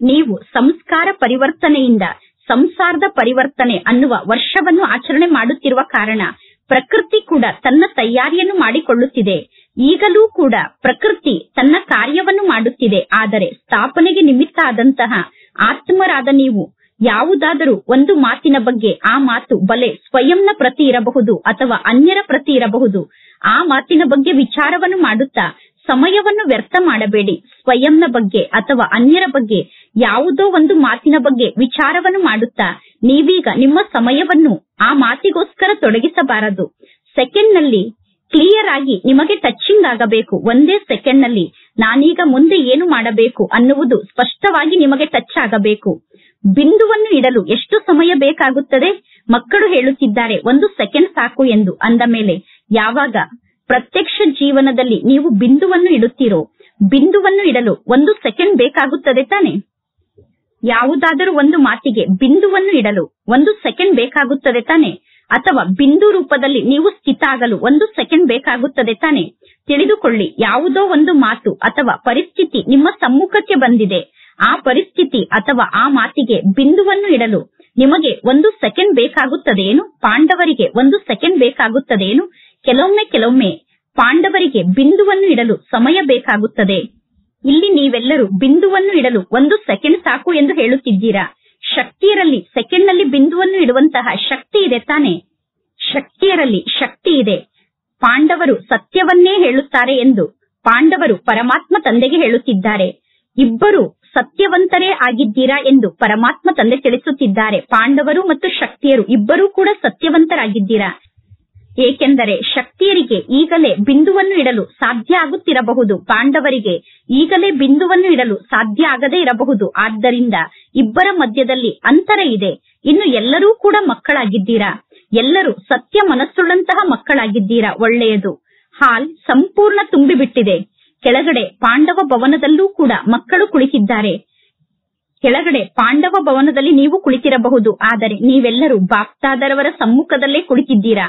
S1: ನೀವು ಸಂಸ್ಕಾರ ಪರಿವರ್ತನೆಯಿಂದ ಸಂಸಾರದ ಪರಿವರ್ತನೆ ಅನ್ನುವ ವರ್ಷವನ್ನು ಆಚರಣೆ ಮಾಡುತ್ತಿರುವ ಕಾರಣ ಪ್ರಕೃತಿ ಕೂಡ ತನ್ನ ತಯಾರಿಯನ್ನು ಮಾಡಿಕೊಳ್ಳುತ್ತಿದೆ. ಈಗಲೂ ಕೂಡ ಪ್ರಕೃತಿ ತನ್ನ ಕಾರ್ಯವನ್ನು ಮಾಡುತ್ತಿದೆ. ಆದರೆ ಸ್ಥಾಪನೆಗೆ ನಿಮಿತ್ತ ಆದಂತಹ ಆತ್ಮರಾದ ನೀವು ಯಾವುದಾದರೂ ಒಂದು ಮಾತಿನ ಬಗ್ಗೆ, ಆ ಮಾತು ಬಲೆ ಸ್ವಯಂನ ಪ್ರತಿ ಇರಬಹುದು ಅಥವಾ ಅನ್ಯರ ಪ್ರತಿ ಇರಬಹುದು, ಆ ಮಾತಿನ ಬಗ್ಗೆ ವಿಚಾರವನ್ನು ಮಾಡುತ್ತಾ ಸಮಯವನ್ನು ವ್ಯರ್ಥ ಮಾಡಬೇಡಿ. ಸ್ವಯಂನ ಬಗ್ಗೆ ಅಥವಾ ಅನ್ಯರ ಬಗ್ಗೆ ಯಾವುದೋ ಒಂದು ಮಾತಿನ ಬಗ್ಗೆ ವಿಚಾರವನ್ನು ಮಾಡುತ್ತಾ ನೀವೀಗ ನಿಮ್ಮ ಸಮಯವನ್ನು ಆ ಮಾತಿಗೋಸ್ಕರ ತೊಡಗಿಸಬಾರದು. ಸೆಕೆಂಡ್ ನಲ್ಲಿ ಕ್ಲಿಯರ್ ಆಗಿ ನಿಮಗೆ ಟಚಿಂಗ್ ಆಗಬೇಕು. ಒಂದೇ ಸೆಕೆಂಡ್ ನಲ್ಲಿ ನಾನೀಗ ಮುಂದೆ ಏನು ಮಾಡಬೇಕು ಅನ್ನುವುದು ಸ್ಪಷ್ಟವಾಗಿ ನಿಮಗೆ ಟಚ್ ಆಗಬೇಕು. ಬಿಂದುವನ್ನು ಇಡಲು ಎಷ್ಟು ಸಮಯ ಬೇಕಾಗುತ್ತದೆ? ಮಕ್ಕಳು ಹೇಳುತ್ತಿದ್ದಾರೆ 1 ಸೆಕೆಂಡ್ ಸಾಕು ಎಂದು. ಅಂದ ಮೇಲೆ ಯಾವಾಗ ಪ್ರತ್ಯಕ್ಷ ಜೀವನದಲ್ಲಿ ನೀವು ಬಿಂದುವನ್ನು ಇಡುತ್ತೀರೋ, ಬಿಂದುವನ್ನು ಇಡಲು 1 ಸೆಕೆಂಡ್ ಬೇಕಾಗುತ್ತದೆ ತಾನೆ? ಯಾವುದಾದರೂ ಒಂದು ಮಾತಿಗೆ ಬಿಂದುವನ್ನು ಇಡಲು 1 ಸೆಕೆಂಡ್ ಬೇಕಾಗುತ್ತದೆ ತಾನೆ? ಅಥವಾ ಬಿಂದು ರೂಪದಲ್ಲಿ ನೀವು ಸ್ಥಿತ ಆಗಲು 1 ಸೆಕೆಂಡ್ ಬೇಕಾಗುತ್ತದೆ ತಾನೆ? ತಿಳಿದುಕೊಳ್ಳಿ, ಯಾವುದೋ ಒಂದು ಮಾತು ಅಥವಾ ಪರಿಸ್ಥಿತಿ ನಿಮ್ಮ ಸಮ್ಮುಖಕ್ಕೆ ಬಂದಿದೆ. ಆ ಪರಿಸ್ಥಿತಿ ಅಥವಾ ಆ ಮಾತಿಗೆ ಬಿಂದುವನ್ನು ಇಡಲು ನಿಮಗೆ 1 ಸೆಕೆಂಡ್ ಬೇಕಾಗುತ್ತದೇನು? ಪಾಂಡವರಿಗೆ 1 ಸೆಕೆಂಡ್ ಬೇಕಾಗುತ್ತದೇನು? ಕೆಲವೊಮ್ಮೆ ಪಾಂಡವರಿಗೆ ಬಿಂದುವನ್ನು ಇಡಲು ಸಮಯ ಬೇಕಾಗುತ್ತದೆ. ಇಲ್ಲಿ ನೀವೆಲ್ಲರೂ ಬಿಂದುವನ್ನು ಇಡಲು 1 ಸೆಕೆಂಡ್ ಸಾಕು ಎಂದು ಹೇಳುತ್ತಿದ್ದೀರಾ. ಶಕ್ತಿಯರಲ್ಲಿ ಸೆಕೆಂಡ್ ನಲ್ಲಿ ಬಿಂದುವನ್ನು ಇಡುವಂತಹ ಶಕ್ತಿ ಇದೆ ತಾನೆ? ಶಕ್ತಿಯರಲ್ಲಿ ಶಕ್ತಿ ಇದೆ. ಪಾಂಡವರು ಸತ್ಯವನ್ನೇ ಹೇಳುತ್ತಾರೆ ಎಂದು ಪಾಂಡವರು ಪರಮಾತ್ಮ ತಂದೆಗೆ ಹೇಳುತ್ತಿದ್ದಾರೆ. ಇಬ್ಬರು ಸತ್ಯವಂತರೇ ಆಗಿದ್ದೀರಾ ಎಂದು ಪರಮಾತ್ಮ ತಂದೆ ತಿಳಿಸುತ್ತಿದ್ದಾರೆ. ಪಾಂಡವರು ಮತ್ತು ಶಕ್ತಿಯರು ಇಬ್ಬರೂ ಕೂಡ ಸತ್ಯವಂತರಾಗಿದ್ದೀರಾ. ಏಕೆಂದರೆ ಶಕ್ತಿಯರಿಗೆ ಈಗಲೇ ಬಿಂದುವನ್ನು ಇಡಲು ಸಾಧ್ಯ ಆಗುತ್ತಿರಬಹುದು, ಪಾಂಡವರಿಗೆ ಈಗಲೇ ಬಿಂದುವನ್ನು ಇಡಲು ಸಾಧ್ಯ ಆಗದೇ ಇರಬಹುದು. ಆದ್ದರಿಂದ ಇಬ್ಬರ ಮಧ್ಯದಲ್ಲಿ ಅಂತರ ಇದೆ. ಇನ್ನು ಎಲ್ಲರೂ ಕೂಡ ಮಕ್ಕಳಾಗಿದ್ದೀರಾ. ಎಲ್ಲರೂ ಸತ್ಯ ಮನಸ್ಸುಳ್ಳಂತಹ ಮಕ್ಕಳಾಗಿದ್ದೀರಾ. ಒಳ್ಳೆಯದು. ಹಾಲ್ ಸಂಪೂರ್ಣ ತುಂಬಿಬಿಟ್ಟಿದೆ. ಕೆಳಗಡೆ ಪಾಂಡವ ಭವನದಲ್ಲೂ ಕೂಡ ಮಕ್ಕಳು ಕುಳಿತಿದ್ದಾರೆ. ಕೆಳಗಡೆ ಪಾಂಡವ ಭವನದಲ್ಲಿ ನೀವು ಕುಳಿತಿರಬಹುದು, ಆದರೆ ನೀವೆಲ್ಲರೂ ಬಾಪ್ತಾದರವರ ಸಮ್ಮುಖದಲ್ಲೇ ಕುಳಿತಿದ್ದೀರಾ.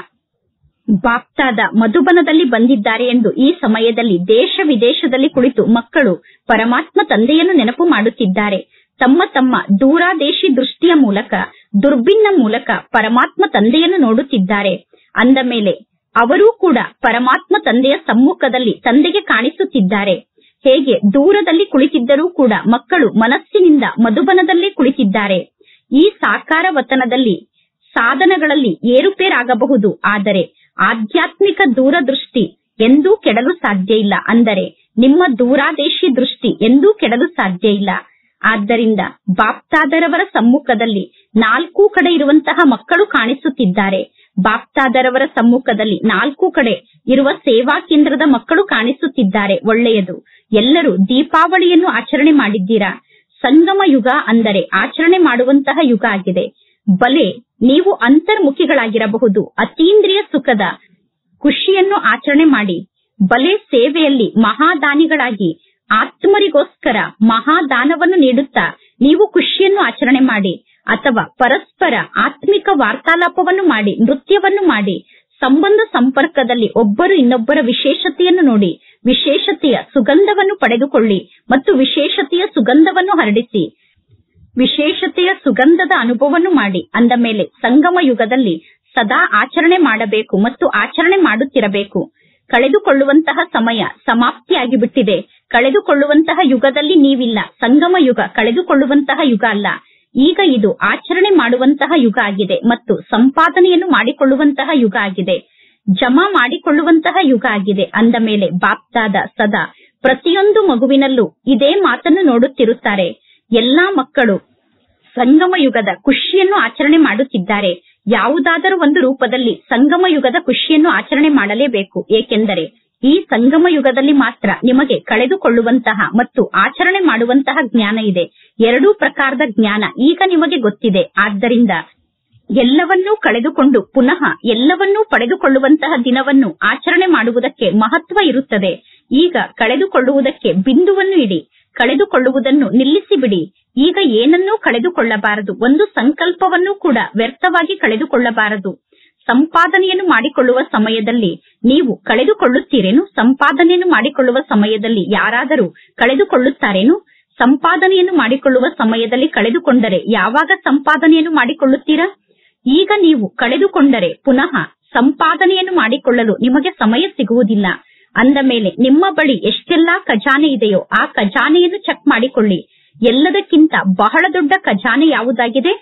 S1: ಬಾಪ್ತಾದ ಮಧುಬನದಲ್ಲಿ ಬಂದಿದ್ದಾರೆ ಎಂದು ಈ ಸಮಯದಲ್ಲಿ ದೇಶ ವಿದೇಶದಲ್ಲಿ ಕುಳಿತು ಮಕ್ಕಳು ಪರಮಾತ್ಮ ತಂದೆಯನ್ನು ನೆನಪು ಮಾಡುತ್ತಿದ್ದಾರೆ. ತಮ್ಮ ತಮ್ಮ ದೂರಾದೇಶಿ ದೃಷ್ಟಿಯ ಮೂಲಕ, ದುರ್ಬಿನ್ನ ಮೂಲಕ ಪರಮಾತ್ಮ ತಂದೆಯನ್ನು ನೋಡುತ್ತಿದ್ದಾರೆ. ಅಂದ ಮೇಲೆ ಅವರೂ ಕೂಡ ಪರಮಾತ್ಮ ತಂದೆಯ ಸಮ್ಮುಖದಲ್ಲಿ ತಂದೆಗೆ ಕಾಣಿಸುತ್ತಿದ್ದಾರೆ. ಹೇಗೆ ದೂರದಲ್ಲಿ ಕುಳಿತಿದ್ದರೂ ಕೂಡ ಮಕ್ಕಳು ಮನಸ್ಸಿನಿಂದ ಮಧುಬನದಲ್ಲೇ ಕುಳಿತಿದ್ದಾರೆ. ಈ ಸಾಕಾರ ವತನದಲ್ಲಿ ಸಾಧನಗಳಲ್ಲಿ ಏರುಪೇರಾಗಬಹುದು, ಆದರೆ ಆಧ್ಯಾತ್ಮಿಕ ದೂರದೃಷ್ಟಿ ಎಂದೂ ಕೆಡಲು ಸಾಧ್ಯ ಇಲ್ಲ. ಅಂದರೆ ನಿಮ್ಮ ದೂರಾದೇಶಿ ದೃಷ್ಟಿ ಎಂದೂ ಕೆಡಲು ಸಾಧ್ಯ ಇಲ್ಲ. ಆದ್ದರಿಂದ ಬಾಪ್ತಾದರವರ ಸಮ್ಮುಖದಲ್ಲಿ 4 ಕಡೆ ಇರುವಂತಹ ಮಕ್ಕಳು ಕಾಣಿಸುತ್ತಿದ್ದಾರೆ. ಬಾಪ್ತಾದರವರ ಸಮ್ಮುಖದಲ್ಲಿ 4 ಕಡೆ ಇರುವ ಸೇವಾ ಕೇಂದ್ರದ ಮಕ್ಕಳು ಕಾಣಿಸುತ್ತಿದ್ದಾರೆ. ಒಳ್ಳೆಯದು. ಎಲ್ಲರೂ ದೀಪಾವಳಿಯನ್ನು ಆಚರಣೆ ಮಾಡಿದ್ದೀರಾ. ಸಂಗಮ ಯುಗ ಅಂದರೆ ಆಚರಣೆ ಮಾಡುವಂತಹ ಯುಗ ಆಗಿದೆ. ಬಲೆ ನೀವು ಅಂತರ್ಮುಖಿಗಳಾಗಿರಬಹುದು. ಅತೀಂದ್ರಿಯ ಸುಖದ ಖುಷಿಯನ್ನು ಆಚರಣೆ ಮಾಡಿ. ಬಲೆ ಸೇವೆಯಲ್ಲಿ ಮಹಾದಾನಿಗಳಾಗಿ ಆತ್ಮರಿಗೋಸ್ಕರ ಮಹಾದಾನವನ್ನು ನೀಡುತ್ತಾ ನೀವು ಖುಷಿಯನ್ನು ಆಚರಣೆ ಮಾಡಿ. ಅಥವಾ ಪರಸ್ಪರ ಆತ್ಮಿಕ ವಾರ್ತಾಲಾಪವನ್ನು ಮಾಡಿ, ನೃತ್ಯವನ್ನು ಮಾಡಿ. ಸಂಬಂಧ ಸಂಪರ್ಕದಲ್ಲಿ ಒಬ್ಬರು ಇನ್ನೊಬ್ಬರ ವಿಶೇಷತೆಯನ್ನು ನೋಡಿ, ವಿಶೇಷತೆಯ ಸುಗಂಧವನ್ನು ಪಡೆದುಕೊಳ್ಳಿ ಮತ್ತು ವಿಶೇಷತೆಯ ಸುಗಂಧವನ್ನು ಹರಡಿಸಿ. ವಿಶೇಷತೆಯ ಸುಗಂಧದ ಅನುಭವವನ್ನು ಮಾಡಿ. ಅಂದ ಮೇಲೆ ಸಂಗಮ ಯುಗದಲ್ಲಿ ಸದಾ ಆಚರಣೆ ಮಾಡಬೇಕು ಮತ್ತು ಆಚರಣೆ ಮಾಡುತ್ತಿರಬೇಕು. ಕಳೆದುಕೊಳ್ಳುವಂತಹ ಸಮಯ ಸಮಾಪ್ತಿಯಾಗಿ ಬಿಟ್ಟಿದೆ. ಕಳೆದುಕೊಳ್ಳುವಂತಹ ಯುಗದಲ್ಲಿ ನೀವಿಲ್ಲ. ಸಂಗಮ ಯುಗ ಕಳೆದುಕೊಳ್ಳುವಂತಹ ಯುಗ ಅಲ್ಲ. ಈಗ ಇದು ಆಚರಣೆ ಮಾಡುವಂತಹ ಯುಗ ಆಗಿದೆ ಮತ್ತು ಸಂಪಾದನೆಯನ್ನು ಮಾಡಿಕೊಳ್ಳುವಂತಹ ಯುಗ ಆಗಿದೆ. ಜಮಾ ಮಾಡಿಕೊಳ್ಳುವಂತಹ ಯುಗ ಆಗಿದೆ. ಅಂದ ಮೇಲೆ ಬಾಪ್ತಾದ ಸದಾ ಪ್ರತಿಯೊಂದು ಮಗುವಿನಲ್ಲೂ ಇದೇ ಮಾತನ್ನು ನೋಡುತ್ತಿರುತ್ತಾರೆ. ಎಲ್ಲಾ ಮಕ್ಕಳು ಸಂಗಮ ಯುಗದ ಖುಷಿಯನ್ನು ಆಚರಣೆ ಮಾಡುತ್ತಿದ್ದಾರೆ. ಯಾವುದಾದರೂ ಒಂದು ರೂಪದಲ್ಲಿ ಸಂಗಮ ಯುಗದ ಖುಷಿಯನ್ನು ಆಚರಣೆ ಮಾಡಲೇಬೇಕು. ಏಕೆಂದರೆ ಈ ಸಂಗಮ ಯುಗದಲ್ಲಿ ಮಾತ್ರ ನಿಮಗೆ ಕಳೆದುಕೊಳ್ಳುವಂತಹ ಮತ್ತು ಆಚರಣೆ ಮಾಡುವಂತಹ ಜ್ಞಾನ ಇದೆ. 2 ಪ್ರಕಾರದ ಜ್ಞಾನ ಈಗ ನಿಮಗೆ ಗೊತ್ತಿದೆ. ಆದ್ದರಿಂದ ಎಲ್ಲವನ್ನೂ ಕಳೆದುಕೊಂಡು ಪುನಃ ಎಲ್ಲವನ್ನೂ ಪಡೆದುಕೊಳ್ಳುವಂತಹ ದಿನವನ್ನು ಆಚರಣೆ ಮಾಡುವುದಕ್ಕೆ ಮಹತ್ವ ಇರುತ್ತದೆ. ಈಗ ಕಳೆದುಕೊಳ್ಳುವುದಕ್ಕೆ ಬಿಂದುವನ್ನು ಇಡಿ. ಕಳೆದುಕೊಳ್ಳುವುದನ್ನು ನಿಲ್ಲಿಸಿ ಬಿಡಿ. ಈಗ ಏನನ್ನೂ ಕಳೆದುಕೊಳ್ಳಬಾರದು. ಒಂದು ಸಂಕಲ್ಪವನ್ನು ಕೂಡ ವ್ಯರ್ಥವಾಗಿ ಕಳೆದುಕೊಳ್ಳಬಾರದು. ಸಂಪಾದನೆಯನ್ನು ಮಾಡಿಕೊಳ್ಳುವ ಸಮಯದಲ್ಲಿ ನೀವು ಕಳೆದುಕೊಳ್ಳುತ್ತೀರೇನು? ಸಂಪಾದನೆಯನ್ನು ಮಾಡಿಕೊಳ್ಳುವ ಸಮಯದಲ್ಲಿ ಯಾರಾದರೂ ಕಳೆದುಕೊಳ್ಳುತ್ತಾರೇನು? ಸಂಪಾದನೆಯನ್ನು ಮಾಡಿಕೊಳ್ಳುವ ಸಮಯದಲ್ಲಿ ಕಳೆದುಕೊಂಡರೆ ಯಾವಾಗ ಸಂಪಾದನೆಯನ್ನು ಮಾಡಿಕೊಳ್ಳುತ್ತೀರಾ? ಈಗ ನೀವು ಕಳೆದುಕೊಂಡರೆ ಪುನಃ ಸಂಪಾದನೆಯನ್ನು ಮಾಡಿಕೊಳ್ಳಲು ನಿಮಗೆ ಸಮಯ ಸಿಗುವುದಿಲ್ಲ. ಅಂದ ಮೇಲೆ ನಿಮ್ಮ ಬಳಿ ಎಷ್ಟೆಲ್ಲಾ ಖಜಾನೆ ಇದೆಯೋ ಆ ಖಜಾನೆಯನ್ನು ಚೆಕ್ ಮಾಡಿಕೊಳ್ಳಿ. ಎಲ್ಲದಕ್ಕಿಂತ ಬಹಳ ದೊಡ್ಡ ಖಜಾನೆ ಯಾವುದಾಗಿದೆ?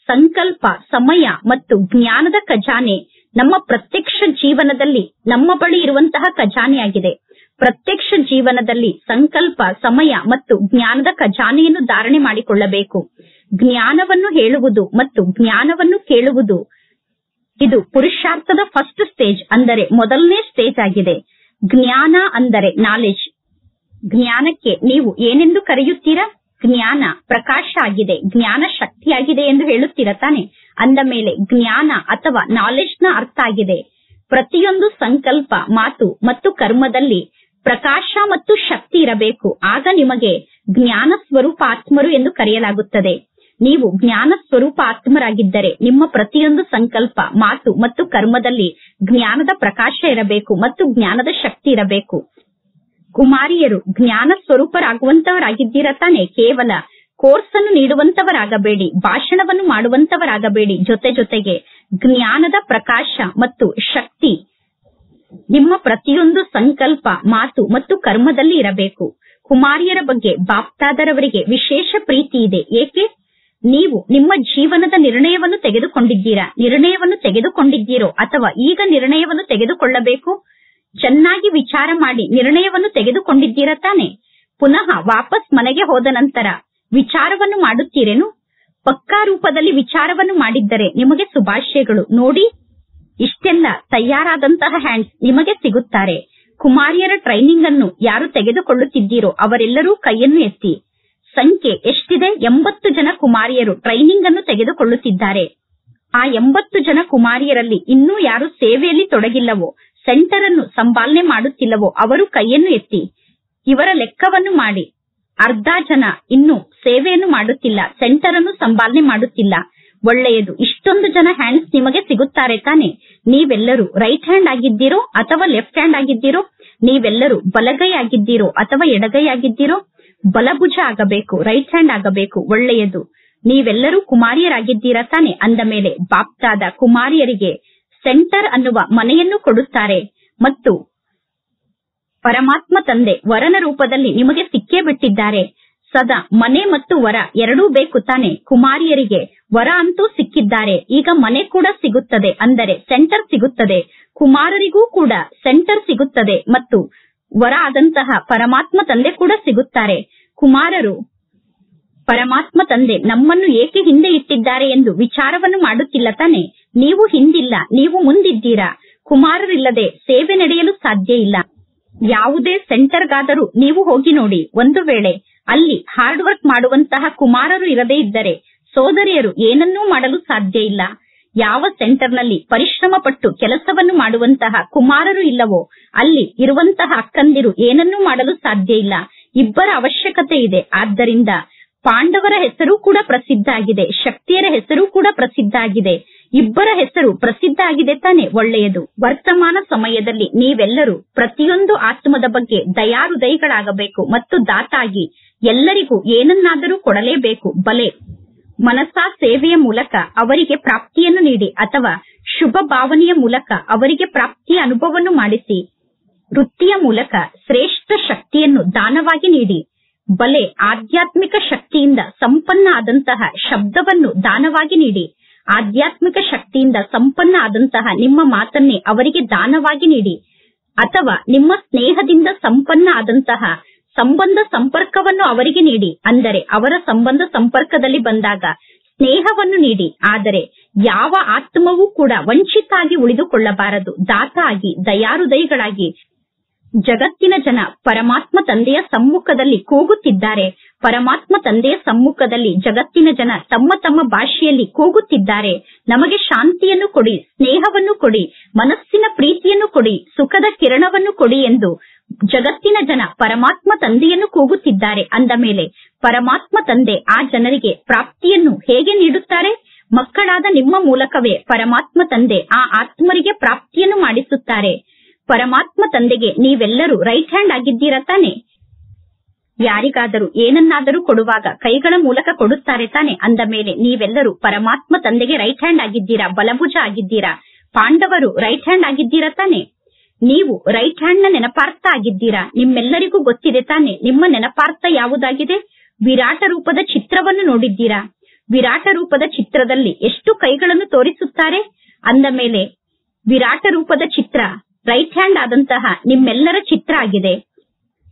S1: ಸಂಕಲ್ಪ, ಸಮಯ ಮತ್ತು ಜ್ಞಾನದ ಖಜಾನೆ ನಮ್ಮ ಪ್ರತ್ಯಕ್ಷ ಜೀವನದಲ್ಲಿ ನಮ್ಮ ಬಳಿ ಇರುವಂತಹ ಖಜಾನೆಯಾಗಿದೆ. ಪ್ರತ್ಯಕ್ಷ ಜೀವನದಲ್ಲಿ ಸಂಕಲ್ಪ, ಸಮಯ ಮತ್ತು ಜ್ಞಾನದ ಖಜಾನೆಯನ್ನು ಧಾರಣೆ ಮಾಡಿಕೊಳ್ಳಬೇಕು. ಜ್ಞಾನವನ್ನು ಹೇಳುವುದು ಮತ್ತು ಜ್ಞಾನವನ್ನು ಕೇಳುವುದು ಇದು ಪುರುಷಾರ್ಥದ ಫಸ್ಟ್ ಸ್ಟೇಜ್, ಅಂದರೆ ಮೊದಲನೇ ಸ್ಟೇಜ್ ಆಗಿದೆ. ಜ್ಞಾನ ಅಂದರೆ ನಾಲೆಜ್. ಜ್ಞಾನಕ್ಕೆ ನೀವು ಏನೆಂದು ಕರೆಯುತ್ತೀರಾ? ಜ್ಞಾನ ಪ್ರಕಾಶ ಆಗಿದೆ, ಜ್ಞಾನ ಶಕ್ತಿಯಾಗಿದೆ ಎಂದು ಹೇಳುತ್ತೀರ ತಾನೆ? ಅಂದ ಮೇಲೆ ಜ್ಞಾನ ಅಥವಾ ನಾಲೆಜ್ ನ ಅರ್ಥ ಆಗಿದೆ ಪ್ರತಿಯೊಂದು ಸಂಕಲ್ಪ, ಮಾತು ಮತ್ತು ಕರ್ಮದಲ್ಲಿ ಪ್ರಕಾಶ ಮತ್ತು ಶಕ್ತಿ ಇರಬೇಕು. ಆಗ ನಿಮಗೆ ಜ್ಞಾನ ಸ್ವರೂಪ ಆತ್ಮರು ಎಂದು ಕರೆಯಲಾಗುತ್ತದೆ. ನೀವು ಜ್ಞಾನ ಸ್ವರೂಪ ಆತ್ಮರಾಗಿದ್ದರೆ ನಿಮ್ಮ ಪ್ರತಿಯೊಂದು ಸಂಕಲ್ಪ, ಮಾತು ಮತ್ತು ಕರ್ಮದಲ್ಲಿ ಜ್ಞಾನದ ಪ್ರಕಾಶ ಇರಬೇಕು ಮತ್ತು ಜ್ಞಾನದ ಶಕ್ತಿ ಇರಬೇಕು. ಕುಮಾರಿಯರು ಜ್ಞಾನ ಸ್ವರೂಪರಾಗುವಂತವರಾಗಿದ್ದೀರ ತಾನೆ? ಕೇವಲ ಕೋರ್ಸ್ ಅನ್ನು ನೀಡುವಂತವರಾಗಬೇಡಿ, ಭಾಷಣವನ್ನು ಮಾಡುವಂತವರಾಗಬೇಡಿ. ಜೊತೆಗೆ ಜ್ಞಾನದ ಪ್ರಕಾಶ ಮತ್ತು ಶಕ್ತಿ ನಿಮ್ಮ ಪ್ರತಿಯೊಂದು ಸಂಕಲ್ಪ, ಮಾತು ಮತ್ತು ಕರ್ಮದಲ್ಲಿ ಇರಬೇಕು. ಕುಮಾರಿಯರ ಬಗ್ಗೆ ಬಾಪ್ತಾದರವರಿಗೆ ವಿಶೇಷ ಪ್ರೀತಿ ಇದೆ. ಏಕೆ? ನೀವು ನಿಮ್ಮ ಜೀವನದ ನಿರ್ಣಯವನ್ನು ತೆಗೆದುಕೊಂಡಿದ್ದೀರಾ? ನಿರ್ಣಯವನ್ನು ತೆಗೆದುಕೊಂಡಿದ್ದೀರೋ ಅಥವಾ ಈಗ ನಿರ್ಣಯವನ್ನು ತೆಗೆದುಕೊಳ್ಳಬೇಕು? ಚೆನ್ನಾಗಿ ವಿಚಾರ ಮಾಡಿ ನಿರ್ಣಯವನ್ನು ತೆಗೆದುಕೊಂಡಿದ್ದೀರಾ ತಾನೆ? ಪುನಃ ವಾಪಸ್ ಮನೆಗೆ ಹೋದ ನಂತರ ವಿಚಾರವನ್ನು ಮಾಡುತ್ತೀರೇನು? ಪಕ್ಕಾ ರೂಪದಲ್ಲಿ ವಿಚಾರವನ್ನು ಮಾಡಿದ್ದರೆ ನಿಮಗೆ ಶುಭಾಶಯಗಳು. ನೋಡಿ, ಇಷ್ಟೆಲ್ಲ ತಯಾರಾದಂತಹ ಹ್ಯಾಂಡ್ಸ್ ನಿಮಗೆ ಸಿಗುತ್ತಾರೆ. ಕುಮಾರಿಯರ ಟ್ರೈನಿಂಗ್ ಅನ್ನು ಯಾರು ತೆಗೆದುಕೊಳ್ಳುತ್ತಿದ್ದೀರೋ ಅವರೆಲ್ಲರೂ ಕೈಯನ್ನು ಎತ್ತಿ. ಸಂಖ್ಯೆ ಎಷ್ಟಿದೆ? 80 ಜನ ಕುಮಾರಿಯರು ಟ್ರೈನಿಂಗ್ ಅನ್ನು ತೆಗೆದುಕೊಳ್ಳುತ್ತಿದ್ದಾರೆ. ಆ 80 ಜನ ಕುಮಾರಿಯರಲ್ಲಿ ಇನ್ನೂ ಯಾರು ಸೇವೆಯಲ್ಲಿ ತೊಡಗಿಲ್ಲವೋ, ಸೆಂಟರ್ ಅನ್ನು ಸಂಪಾಲನೆ ಮಾಡುತ್ತಿಲ್ಲವೋ ಅವರು ಕೈಯನ್ನು ಎತ್ತಿ. ಇವರ ಲೆಕ್ಕವನ್ನು ಮಾಡಿ. ಅರ್ಧ ಜನ ಇನ್ನು ಸೇವೆಯನ್ನು ಮಾಡುತ್ತಿಲ್ಲ, ಸೆಂಟರ್ ಅನ್ನು ಸಂಪಾದನೆ ಮಾಡುತ್ತಿಲ್ಲ. ಒಳ್ಳೆಯದು. ಇಷ್ಟೊಂದು ಜನ ಹ್ಯಾಂಡ್ಸ್ ನಿಮಗೆ ಸಿಗುತ್ತಾರೆ ತಾನೆ. ನೀವೆಲ್ಲರೂ ರೈಟ್ ಹ್ಯಾಂಡ್ ಆಗಿದ್ದೀರೋ ಅಥವಾ ಲೆಫ್ಟ್ ಹ್ಯಾಂಡ್ ಆಗಿದ್ದೀರೋ? ನೀವೆಲ್ಲರೂ ಬಲಗೈ ಆಗಿದ್ದೀರೋ ಅಥವಾ ಎಡಗೈ ಆಗಿದ್ದೀರೋ? ಬಲಭುಜ ಆಗಬೇಕು, ರೈಟ್ ಹ್ಯಾಂಡ್ ಆಗಬೇಕು. ಒಳ್ಳೆಯದು. ನೀವೆಲ್ಲರೂ ಕುಮಾರಿಯರಾಗಿದ್ದೀರಾ ತಾನೆ. ಅಂದ ಮೇಲೆ ಬಾಪ್ತಾದ ಕುಮಾರಿಯರಿಗೆ ಸೆಂಟರ್ ಅನ್ನುವ ಮನೆಯನ್ನು ಕೊಡುತ್ತಾರೆ ಮತ್ತು ಪರಮಾತ್ಮ ತಂದೆ ವರನ ರೂಪದಲ್ಲಿ ನಿಮಗೆ ಸಿಕ್ಕೇ ಬಿಟ್ಟಿದ್ದಾರೆ. ಸದಾ ಮನೆ ಮತ್ತು ವರ ಎರಡೂ ಬೇಕು ತಾನೆ. ಕುಮಾರಿಯರಿಗೆ ವರ ಅಂತೂ ಸಿಕ್ಕಿದ್ದಾರೆ, ಈಗ ಮನೆ ಕೂಡ ಸಿಗುತ್ತದೆ, ಅಂದರೆ ಸೆಂಟರ್ ಸಿಗುತ್ತದೆ. ಕುಮಾರರಿಗೂ ಕೂಡ ಸೆಂಟರ್ ಸಿಗುತ್ತದೆ ಮತ್ತು ವರ ಆದಂತಹ ಪರಮಾತ್ಮ ತಂದೆ ಕೂಡ ಸಿಗುತ್ತಾರೆ. ಕುಮಾರರು ಪರಮಾತ್ಮ ತಂದೆ ನಮ್ಮನ್ನು ಏಕೆ ಹಿಂದೆ ಇಟ್ಟಿದ್ದಾರೆ ಎಂದು ವಿಚಾರವನ್ನು ಮಾಡುತ್ತಿಲ್ಲ ತಾನೆ. ನೀವು ಹಿಂದಿಲ್ಲ, ನೀವು ಮುಂದಿದ್ದೀರಾ. ಕುಮಾರರಿಲ್ಲದೆ ಸೇವೆ ನಡೆಯಲು ಸಾಧ್ಯ ಇಲ್ಲ. ಯಾವುದೇ ಸೆಂಟರ್ಗಾದರೂ ನೀವು ಹೋಗಿ ನೋಡಿ. ಒಂದು ವೇಳೆ ಅಲ್ಲಿ ಹಾರ್ಡ್ ವರ್ಕ್ ಮಾಡುವಂತಹ ಕುಮಾರರು ಇರದೇ ಇದ್ದರೆ ಸೋದರಿಯರು ಏನನ್ನೂ ಮಾಡಲು ಸಾಧ್ಯ ಇಲ್ಲ. ಯಾವ ಸೆಂಟರ್ನಲ್ಲಿ ಪರಿಶ್ರಮ ಪಟ್ಟು ಕೆಲಸವನ್ನು ಮಾಡುವಂತಹ ಕುಮಾರರು ಇಲ್ಲವೋ ಅಲ್ಲಿ ಇರುವಂತಹ ಅಕ್ಕಂದಿರು ಏನನ್ನೂ ಮಾಡಲು ಸಾಧ್ಯ ಇಲ್ಲ. ಇಬ್ಬರ ಅವಶ್ಯಕತೆ ಇದೆ. ಆದ್ದರಿಂದ ಪಾಂಡವರ ಹೆಸರು ಕೂಡ ಪ್ರಸಿದ್ಧ ಆಗಿದೆ, ಶಕ್ತಿಯರ ಹೆಸರು ಕೂಡ ಪ್ರಸಿದ್ಧ ಆಗಿದೆ. ಇಬ್ಬರ ಹೆಸರು ಪ್ರಸಿದ್ಧ ಆಗಿದೆ ತಾನೆ. ಒಳ್ಳೆಯದು. ವರ್ತಮಾನ ಸಮಯದಲ್ಲಿ ನೀವೆಲ್ಲರೂ ಪ್ರತಿಯೊಂದು ಆತ್ಮದ ಬಗ್ಗೆ ದಯಾಹೃದಯಿಗಳಾಗಬೇಕು ಮತ್ತು ದಾತಾಗಿ ಎಲ್ಲರಿಗೂ ಏನನ್ನಾದರೂ ಕೊಡಲೇಬೇಕು. ಬಲೆ ಮನಸಾ ಸೇವೆಯ ಮೂಲಕ ಅವರಿಗೆ ಪ್ರಾಪ್ತಿಯನ್ನು ನೀಡಿ ಅಥವಾ ಶುಭ ಭಾವನೆಯ ಮೂಲಕ ಅವರಿಗೆ ಪ್ರಾಪ್ತಿಯ ಅನುಭವವನ್ನು ಮಾಡಿಸಿ. ವೃತ್ತಿಯ ಮೂಲಕ ಶ್ರೇಷ್ಠ ಶಕ್ತಿಯನ್ನು ದಾನವಾಗಿ ನೀಡಿ. ಬಲೆ ಆಧ್ಯಾತ್ಮಿಕ ಶಕ್ತಿಯಿಂದ ಸಂಪನ್ನ ಆದಂತಹ ಶಬ್ದವನ್ನು ದಾನವಾಗಿ ನೀಡಿ. ಆಧ್ಯಾತ್ಮಿಕ ಶಕ್ತಿಯಿಂದ ಸಂಪನ್ನ ಆದಂತಹ ನಿಮ್ಮ ಮಾತನ್ನೇ ಅವರಿಗೆ ದಾನವಾಗಿ ನೀಡಿ. ಅಥವಾ ನಿಮ್ಮ ಸ್ನೇಹದಿಂದ ಸಂಪನ್ನ ಆದಂತಹ ಸಂಬಂಧ ಸಂಪರ್ಕವನ್ನು ಅವರಿಗೆ ನೀಡಿ. ಅಂದರೆ ಅವರ ಸಂಬಂಧ ಸಂಪರ್ಕದಲ್ಲಿ ಬಂದಾಗ ಸ್ನೇಹವನ್ನು ನೀಡಿ. ಆದರೆ ಯಾವ ಆತ್ಮವೂ ಕೂಡ ವಂಚಿತ ಆಗಿ ಉಳಿದುಕೊಳ್ಳಬಾರದು. ದಾತ ಆಗಿ ದಯಾಹೃದಯಿಗಳಾಗಿ. ಜಗತ್ತಿನ ಜನ ಪರಮಾತ್ಮ ತಂದೆಯ ಸಮ್ಮುಖದಲ್ಲಿ ಕೂಗುತ್ತಿದ್ದಾರೆ. ಪರಮಾತ್ಮ ತಂದೆಯ ಸಮ್ಮುಖದಲ್ಲಿ ಜಗತ್ತಿನ ಜನ ತಮ್ಮ ತಮ್ಮ ಭಾಷೆಯಲ್ಲಿ ಕೂಗುತ್ತಿದ್ದಾರೆ. ನಮಗೆ ಶಾಂತಿಯನ್ನು ಕೊಡಿ, ಸ್ನೇಹವನ್ನು ಕೊಡಿ, ಮನಸ್ಸಿನ ಪ್ರೀತಿಯನ್ನು ಕೊಡಿ, ಸುಖದ ಕಿರಣವನ್ನು ಕೊಡಿ ಎಂದು ಜಗತ್ತಿನ ಜನ ಪರಮಾತ್ಮ ತಂದೆಯನ್ನು ಕೂಗುತ್ತಿದ್ದಾರೆ. ಅಂದ ಮೇಲೆ ಪರಮಾತ್ಮ ತಂದೆ ಆ ಜನರಿಗೆ ಪ್ರಾಪ್ತಿಯನ್ನು ಹೇಗೆ ನೀಡುತ್ತಾರೆ? ಮಕ್ಕಳಾದ ನಿಮ್ಮ ಮೂಲಕವೇ ಪರಮಾತ್ಮ ತಂದೆ ಆ ಆತ್ಮರಿಗೆ ಪ್ರಾಪ್ತಿಯನ್ನು ಮಾಡಿಸುತ್ತಾರೆ. ಪರಮಾತ್ಮ ತಂದೆಗೆ ನೀವೆಲ್ಲರೂ ರೈಟ್ ಹ್ಯಾಂಡ್ ಆಗಿದ್ದೀರಾ ತಾನೆ. ಯಾರಿಗಾದರೂ ಏನನ್ನಾದರೂ ಕೊಡುವಾಗ ಕೈಗಳ ಮೂಲಕ ಕೊಡುತ್ತಾರೆ ತಾನೆ. ಅಂದ ಮೇಲೆ ನೀವೆಲ್ಲರೂ ಪರಮಾತ್ಮ ತಂದೆಗೆ ರೈಟ್ ಹ್ಯಾಂಡ್ ಆಗಿದ್ದೀರಾ, ಬಲಭುಜ ಆಗಿದ್ದೀರಾ. ಪಾಂಡವರು ರೈಟ್ ಹ್ಯಾಂಡ್ ಆಗಿದ್ದೀರಾ ತಾನೆ. ನೀವು ರೈಟ್ ಹ್ಯಾಂಡ್ ನ ನೆನಪಾರ್ಥ ಆಗಿದ್ದೀರಾ. ನಿಮ್ಮೆಲ್ಲರಿಗೂ ಗೊತ್ತಿದೆ ತಾನೆ ನಿಮ್ಮ ನೆನಪಾರ್ಥ ಯಾವುದಾಗಿದೆ. ವಿರಾಟ ರೂಪದ ಚಿತ್ರವನ್ನು ನೋಡಿದ್ದೀರಾ. ವಿರಾಟ ರೂಪದ ಚಿತ್ರದಲ್ಲಿ ಎಷ್ಟು ಕೈಗಳನ್ನು ತೋರಿಸುತ್ತಾರೆ. ಅಂದ ಮೇಲೆ ವಿರಾಟ ರೂಪದ ಚಿತ್ರ ರೈಟ್ ಹ್ಯಾಂಡ್ ಆದಂತಹ ನಿಮ್ಮೆಲ್ಲರ ಚಿತ್ರ ಆಗಿದೆ.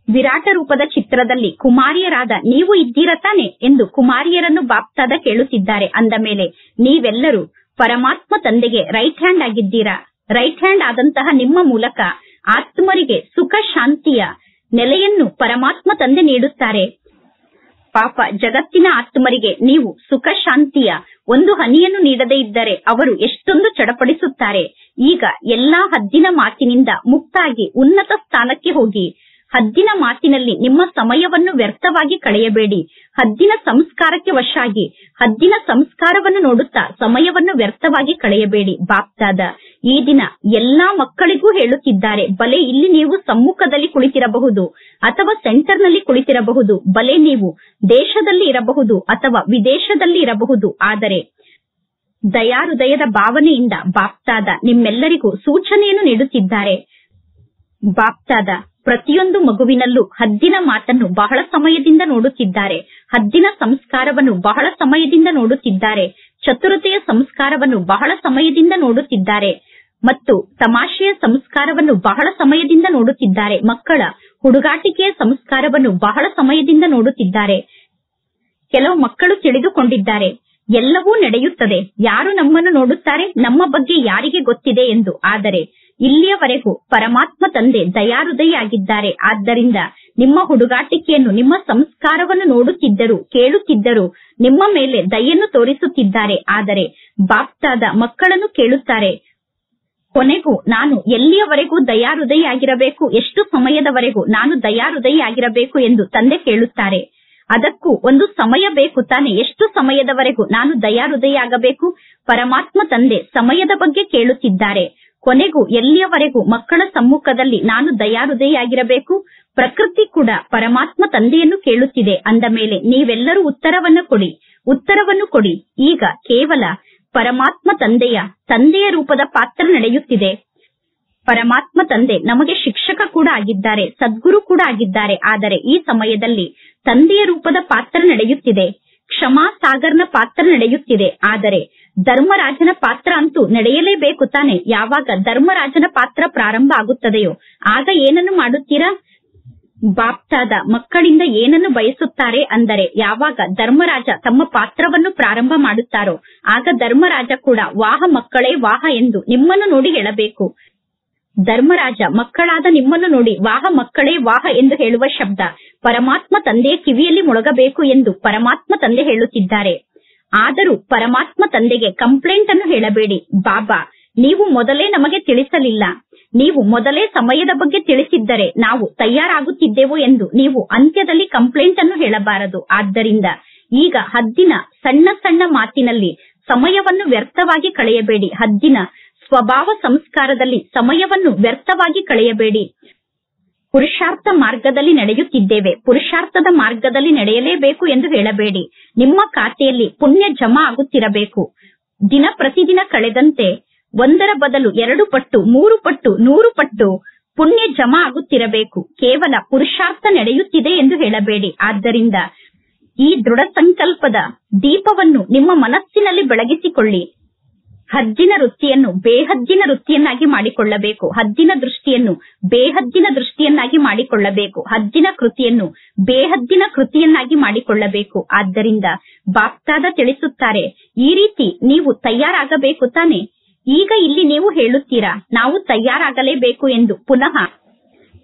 S1: ವಿರಾಟ ರೂಪದ ಚಿತ್ರದಲ್ಲಿ ಕುಮಾರಿಯರಾದ ನೀವು ಇದ್ದೀರಾ ತಾನೆ ಎಂದು ಕುಮಾರಿಯರನ್ನು ಬಾಪ್ತಾದ ಕೇಳುತ್ತಿದ್ದಾರೆ. ಅಂದ ಮೇಲೆ ನೀವೆಲ್ಲರೂ ಪರಮಾತ್ಮ ತಂದೆಗೆ ರೈಟ್ ಹ್ಯಾಂಡ್ ಆಗಿದ್ದೀರಾ. ರೈಟ್ ಹ್ಯಾಂಡ್ ಆದಂತಹ ನಿಮ್ಮ ಮೂಲಕ ಆತ್ಮರಿಗೆ ಸುಖ ಶಾಂತಿಯ ನೆಲೆಯನ್ನು ಪರಮಾತ್ಮ ತಂದೆ ನೀಡುತ್ತಾರೆ. ಪಾಪ ಜಗತ್ತಿನ ಆತ್ಮರಿಗೆ ನೀವು ಸುಖ ಶಾಂತಿಯ ಒಂದು ಹನಿಯನ್ನು ನೀಡದೇ ಇದ್ದರೆ ಅವರು ಎಷ್ಟೊಂದು ಚಡಪಡಿಸುತ್ತಾರೆ. ಈಗ ಎಲ್ಲಾ ಹದ್ದಿನ ಮಾತಿನಿಂದ ಮುಕ್ತಾಗಿ ಉನ್ನತ ಸ್ಥಾನಕ್ಕೆ ಹೋಗಿ. ಹದ್ದಿನ ಮಾತಿನಲ್ಲಿ ನಿಮ್ಮ ಸಮಯವನ್ನು ವ್ಯರ್ಥವಾಗಿ ಕಳೆಯಬೇಡಿ. ಹದ್ದಿನ ಸಂಸ್ಕಾರಕ್ಕೆ ವಶಾಗಿ ಹದ್ದಿನ ಸಂಸ್ಕಾರವನ್ನು ನೋಡುತ್ತಾ ಸಮಯವನ್ನು ವ್ಯರ್ಥವಾಗಿ ಕಳೆಯಬೇಡಿ. ಬಾಪ್ತಾದ ಈ ದಿನ ಎಲ್ಲಾ ಮಕ್ಕಳಿಗೂ ಹೇಳುತ್ತಿದ್ದಾರೆ, ಬಲೆ ಇಲ್ಲಿ ನೀವು ಸಮ್ಮುಖದಲ್ಲಿ ಕುಳಿತಿರಬಹುದು ಅಥವಾ ಸೆಂಟರ್ನಲ್ಲಿ ಕುಳಿತಿರಬಹುದು, ಬಲೆ ನೀವು ದೇಶದಲ್ಲಿ ಇರಬಹುದು ಅಥವಾ ವಿದೇಶದಲ್ಲಿ ಇರಬಹುದು. ಆದರೆ ದಯಾಹೃದಯದ ಭಾವನೆಯಿಂದ ಬಾಪ್ತಾದ ನಿಮ್ಮೆಲ್ಲರಿಗೂ ಸೂಚನೆಯನ್ನು ನೀಡುತ್ತಿದ್ದಾರೆ. ಬಾಪ್ತಾದ ಪ್ರತಿಯೊಂದು ಮಗುವಿನಲ್ಲೂ ಹದ್ದಿನ ಮಾತನ್ನು ಬಹಳ ಸಮಯದಿಂದ ನೋಡುತ್ತಿದ್ದಾರೆ. ಹದ್ದಿನ ಸಂಸ್ಕಾರವನ್ನು ಬಹಳ ಸಮಯದಿಂದ ನೋಡುತ್ತಿದ್ದಾರೆ. ಚತುರತೆಯ ಸಂಸ್ಕಾರವನ್ನು ಬಹಳ ಸಮಯದಿಂದ ನೋಡುತ್ತಿದ್ದಾರೆ ಮತ್ತು ತಮಾಷೆಯ ಸಂಸ್ಕಾರವನ್ನು ಬಹಳ ಸಮಯದಿಂದ ನೋಡುತ್ತಿದ್ದಾರೆ. ಮಕ್ಕಳ ಹುಡುಗಾಟಿಕೆಯ ಸಂಸ್ಕಾರವನ್ನು ಬಹಳ ಸಮಯದಿಂದ ನೋಡುತ್ತಿದ್ದಾರೆ. ಕೆಲವು ಮಕ್ಕಳು ತಿಳಿದುಕೊಂಡಿದ್ದಾರೆ, ಎಲ್ಲವೂ ನಡೆಯುತ್ತದೆ, ಯಾರು ನಮ್ಮನ್ನು ನೋಡುತ್ತಾರೆ, ನಮ್ಮ ಬಗ್ಗೆ ಯಾರಿಗೆ ಗೊತ್ತಿದೆ ಎಂದು. ಆದರೆ ಇಲ್ಲಿಯವರೆಗೂ ಪರಮಾತ್ಮ ತಂದೆ ದಯಾಹೃದಯಿಯಾಗಿದ್ದಾರೆ. ಆದ್ದರಿಂದ ನಿಮ್ಮ ಹುಡುಗಾಟಿಕೆಯನ್ನು, ನಿಮ್ಮ ಸಂಸ್ಕಾರವನ್ನು ನೋಡುತ್ತಿದ್ದರು, ಕೇಳುತ್ತಿದ್ದರು, ನಿಮ್ಮ ಮೇಲೆ ದಯೆಯನ್ನು ತೋರಿಸುತ್ತಿದ್ದಾರೆ. ಆದರೆ ಬಾಪ್ತಾದ ಮಕ್ಕಳನ್ನು ಕೇಳುತ್ತಾರೆ, ಕೊನೆಗೂ ನಾನು ಎಲ್ಲಿಯವರೆಗೂ ದಯಾಹೃದಯಿಯಾಗಿರಬೇಕು, ಎಷ್ಟು ಸಮಯದವರೆಗೂ ನಾನು ದಯಾಹೃದಯಿಯಾಗಿರಬೇಕು ಎಂದು ತಂದೆ ಕೇಳುತ್ತಾರೆ. ಅದಕ್ಕೂ ಒಂದು ಸಮಯ ಬೇಕು ತಾನೆ. ಎಷ್ಟು ಸಮಯದವರೆಗೂ ನಾನು ದಯಾಹೃದಯಿಯಾಗಬೇಕು? ಪರಮಾತ್ಮ ತಂದೆ ಸಮಯದ ಬಗ್ಗೆ ಕೇಳುತ್ತಿದ್ದಾರೆ. ಕೊನೆಗೂ ಎಲ್ಲಿಯವರೆಗೂ ಮಕ್ಕಳ ಸಮ್ಮುಖದಲ್ಲಿ ನಾನು ದಯಾಹೃದಯಿಯಾಗಿರಬೇಕು? ಪ್ರಕೃತಿ ಕೂಡ ಪರಮಾತ್ಮ ತಂದೆಯನ್ನು ಕೇಳುತ್ತಿದೆ. ಅಂದ ಮೇಲೆ ನೀವೆಲ್ಲರೂ ಉತ್ತರವನ್ನು ಕೊಡಿ. ಈಗ ಕೇವಲ ಪರಮಾತ್ಮ ತಂದೆಯ ರೂಪದ ಪಾತ್ರ ನಡೆಯುತ್ತಿದೆ. ಪರಮಾತ್ಮ ತಂದೆ ನಮಗೆ ಶಿಕ್ಷಕ ಕೂಡ ಆಗಿದ್ದಾರೆ, ಸದ್ಗುರು ಕೂಡ ಆಗಿದ್ದಾರೆ. ಆದರೆ ಈ ಸಮಯದಲ್ಲಿ ತಂದೆಯ ರೂಪದ ಪಾತ್ರ ನಡೆಯುತ್ತಿದೆ, ಕ್ಷಮಾ ಸಾಗರ್ನ ಪಾತ್ರ ನಡೆಯುತ್ತಿದೆ. ಆದರೆ ಧರ್ಮರಾಜನ ಪಾತ್ರ ಅಂತೂ ನಡೆಯಲೇಬೇಕು ತಾನೆ. ಯಾವಾಗ ಧರ್ಮರಾಜನ ಪಾತ್ರ ಪ್ರಾರಂಭ ಆಗುತ್ತದೆಯೋ ಆಗ ಏನನ್ನು ಮಾಡುತ್ತೀರಾ? ಬಾಪ್ತಾದ ಮಕ್ಕಳಿಂದ ಏನನ್ನು ಬಯಸುತ್ತಾರೆ ಅಂದರೆ, ಯಾವಾಗ ಧರ್ಮರಾಜ ತಮ್ಮ ಪಾತ್ರವನ್ನು ಪ್ರಾರಂಭ ಮಾಡುತ್ತಾರೋ ಆಗ ಧರ್ಮರಾಜ ಕೂಡ ವಾಹ ಮಕ್ಕಳೇ ವಾಹ ಎಂದು ನಿಮ್ಮನ್ನು ನೋಡಿ ಹೇಳಬೇಕು. ಧರ್ಮರಾಜ ಮಕ್ಕಳಾದ ನಿಮ್ಮನ್ನು ನೋಡಿ ವಾಹ ಮಕ್ಕಳೇ ವಾಹ ಎಂದು ಹೇಳುವ ಶಬ್ದ ಪರಮಾತ್ಮ ತಂದೆಯ ಕಿವಿಯಲ್ಲಿ ಮೊಳಗಬೇಕು ಎಂದು ಪರಮಾತ್ಮ ತಂದೆ ಹೇಳುತ್ತಿದ್ದಾರೆ. ಆದರೂ ಪರಮಾತ್ಮ ತಂದೆಗೆ ಕಂಪ್ಲೇಂಟ್ ಅನ್ನು ಹೇಳಬೇಡಿ. ಬಾಬಾ, ನೀವು ಮೊದಲೇ ನಮಗೆ ತಿಳಿಸಲಿಲ್ಲ. ನೀವು ಮೊದಲೇ ಸಮಯದ ಬಗ್ಗೆ ತಿಳಿಸಿದ್ದರೆ ನಾವು ತಯಾರಾಗುತ್ತಿದ್ದೆವು ಎಂದು ನೀವು ಅಂತ್ಯದಲ್ಲಿ ಕಂಪ್ಲೇಂಟ್ ಅನ್ನು ಹೇಳಬಾರದು. ಆದ್ದರಿಂದ ಈಗ ಹದ್ದಿನ ಸಣ್ಣ ಸಣ್ಣ ಮಾತಿನಲ್ಲಿ ಸಮಯವನ್ನು ವ್ಯರ್ಥವಾಗಿ ಕಳೆಯಬೇಡಿ. ಹದ್ದಿನ ಸ್ವಭಾವ ಸಂಸ್ಕಾರದಲ್ಲಿ ಸಮಯವನ್ನು ವ್ಯರ್ಥವಾಗಿ ಕಳೆಯಬೇಡಿ. ಪುರುಷಾರ್ಥ ಮಾರ್ಗದಲ್ಲಿ ನಡೆಯುತ್ತಿದ್ದೇವೆ, ಪುರುಷಾರ್ಥದ ಮಾರ್ಗದಲ್ಲಿ ನಡೆಯಲೇಬೇಕು ಎಂದು ಹೇಳಬೇಡಿ. ನಿಮ್ಮ ಖಾತೆಯಲ್ಲಿ ಪುಣ್ಯ ಜಮಾ ಆಗುತ್ತಿರಬೇಕು. ದಿನ ಪ್ರತಿದಿನ ಕಳೆದಂತೆ 1ರ ಬದಲು 2 ಪಟ್ಟು 3 ಪಟ್ಟು 100 ಪಟ್ಟು ಪುಣ್ಯ ಜಮಾ ಆಗುತ್ತಿರಬೇಕು. ಕೇವಲ ಪುರುಷಾರ್ಥ ನಡೆಯುತ್ತಿದೆ ಎಂದು ಹೇಳಬೇಡಿ. ಆದ್ದರಿಂದ ಈ ದೃಢ ಸಂಕಲ್ಪದ ದೀಪವನ್ನು ನಿಮ್ಮ ಮನಸ್ಸಿನಲ್ಲಿ ಬೆಳಗಿಸಿಕೊಳ್ಳಿ. ಹದ್ದಿನ ವೃತ್ತಿಯನ್ನು ಬೇಹದ್ದಿನ ವೃತ್ತಿಯನ್ನಾಗಿ ಮಾಡಿಕೊಳ್ಳಬೇಕು. ಹದ್ದಿನ ದೃಷ್ಟಿಯನ್ನು ಬೇಹದ್ದಿನ ದೃಷ್ಟಿಯನ್ನಾಗಿ ಮಾಡಿಕೊಳ್ಳಬೇಕು. ಹದ್ದಿನ ಕೃತಿಯನ್ನು ಬೇಹದ್ದಿನ ಕೃತಿಯನ್ನಾಗಿ ಮಾಡಿಕೊಳ್ಳಬೇಕು. ಆದ್ದರಿಂದ ಬಾಪ್ತಾದ ತಿಳಿಸುತ್ತಾರೆ, ಈ ರೀತಿ ನೀವು ತಯಾರಾಗಬೇಕು ತಾನೆ. ಈಗ ಇಲ್ಲಿ ನೀವು ಹೇಳುತ್ತೀರಾ ನಾವು ತಯಾರಾಗಲೇಬೇಕು ಎಂದು. ಪುನಃ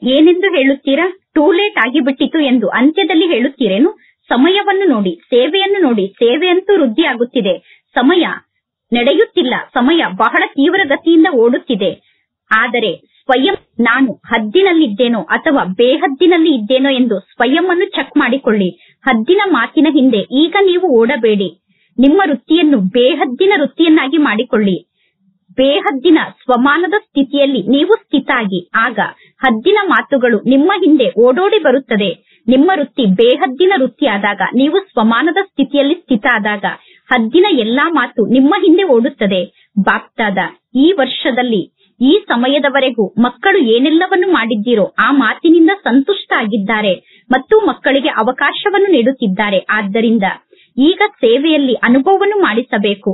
S1: ಏನೆಂದು ಹೇಳುತ್ತೀರಾ? ಟೂ ಲೇಟ್ ಆಗಿಬಿಟ್ಟಿತು ಎಂದು ಅಂತ್ಯದಲ್ಲಿ ಹೇಳುತ್ತೀರೇನು? ಸಮಯವನ್ನು ನೋಡಿ, ಸೇವೆಯನ್ನು ನೋಡಿ. ಸೇವೆಯಂತೂ ವೃದ್ಧಿ ಆಗುತ್ತಿದೆ, ಸಮಯ ನಡೆಯುತ್ತಿಲ್ಲ. ಸಮಯ ಬಹಳ ತೀವ್ರ ಗತಿಯಿಂದ ಓಡುತ್ತಿದೆ. ಆದರೆ ಸ್ವಯಂ ನಾನು ಹದ್ದಿನಲ್ಲಿದ್ದೇನೋ ಅಥವಾ ಬೇಹದ್ದಿನಲ್ಲಿ ಇದ್ದೇನೋ ಎಂದು ಸ್ವಯಂ ಅನ್ನು ಚೆಕ್ ಮಾಡಿಕೊಳ್ಳಿ. ಹದ್ದಿನ ಮಾತಿನ ಹಿಂದೆ ಈಗ ನೀವು ಓಡಬೇಡಿ. ನಿಮ್ಮ ವೃತ್ತಿಯನ್ನು ಬೇಹದ್ದಿನ ವೃತ್ತಿಯನ್ನಾಗಿ ಮಾಡಿಕೊಳ್ಳಿ. ಬೇಹದ್ದಿನ ಸ್ವಮಾನದ ಸ್ಥಿತಿಯಲ್ಲಿ ನೀವು ಸ್ಥಿತಾಗಿ, ಆಗ ಹದ್ದಿನ ಮಾತುಗಳು ನಿಮ್ಮ ಹಿಂದೆ ಓಡೋಡಿ ಬರುತ್ತದೆ. ನಿಮ್ಮ ವೃತ್ತಿ ಬೇಹದ್ದಿನ ವೃತ್ತಿ ಆದಾಗ, ನೀವು ಸ್ವಮಾನದ ಸ್ಥಿತಿಯಲ್ಲಿ ಸ್ಥಿತ ಆದಾಗ ಹದ್ದಿನ ಎಲ್ಲಾ ಮಾತು ನಿಮ್ಮ ಹಿಂದೆ ಓಡುತ್ತದೆ. ಬಾಪ್ತಾದ ಈ ವರ್ಷದಲ್ಲಿ ಈ ಸಮಯದವರೆಗೂ ಮಕ್ಕಳು ಏನೆಲ್ಲವನ್ನು ಮಾಡಿದ್ದೀರೋ ಆ ಮಾತಿನಿಂದ ಸಂತುಷ್ಟ ಆಗಿದ್ದಾರೆ ಮತ್ತು ಮಕ್ಕಳಿಗೆ ಅವಕಾಶವನ್ನು ನೀಡುತ್ತಿದ್ದಾರೆ. ಆದ್ದರಿಂದ ಈಗ ಸೇವೆಯಲ್ಲಿ ಅನುಭವವನ್ನು ಮಾಡಿಸಬೇಕು.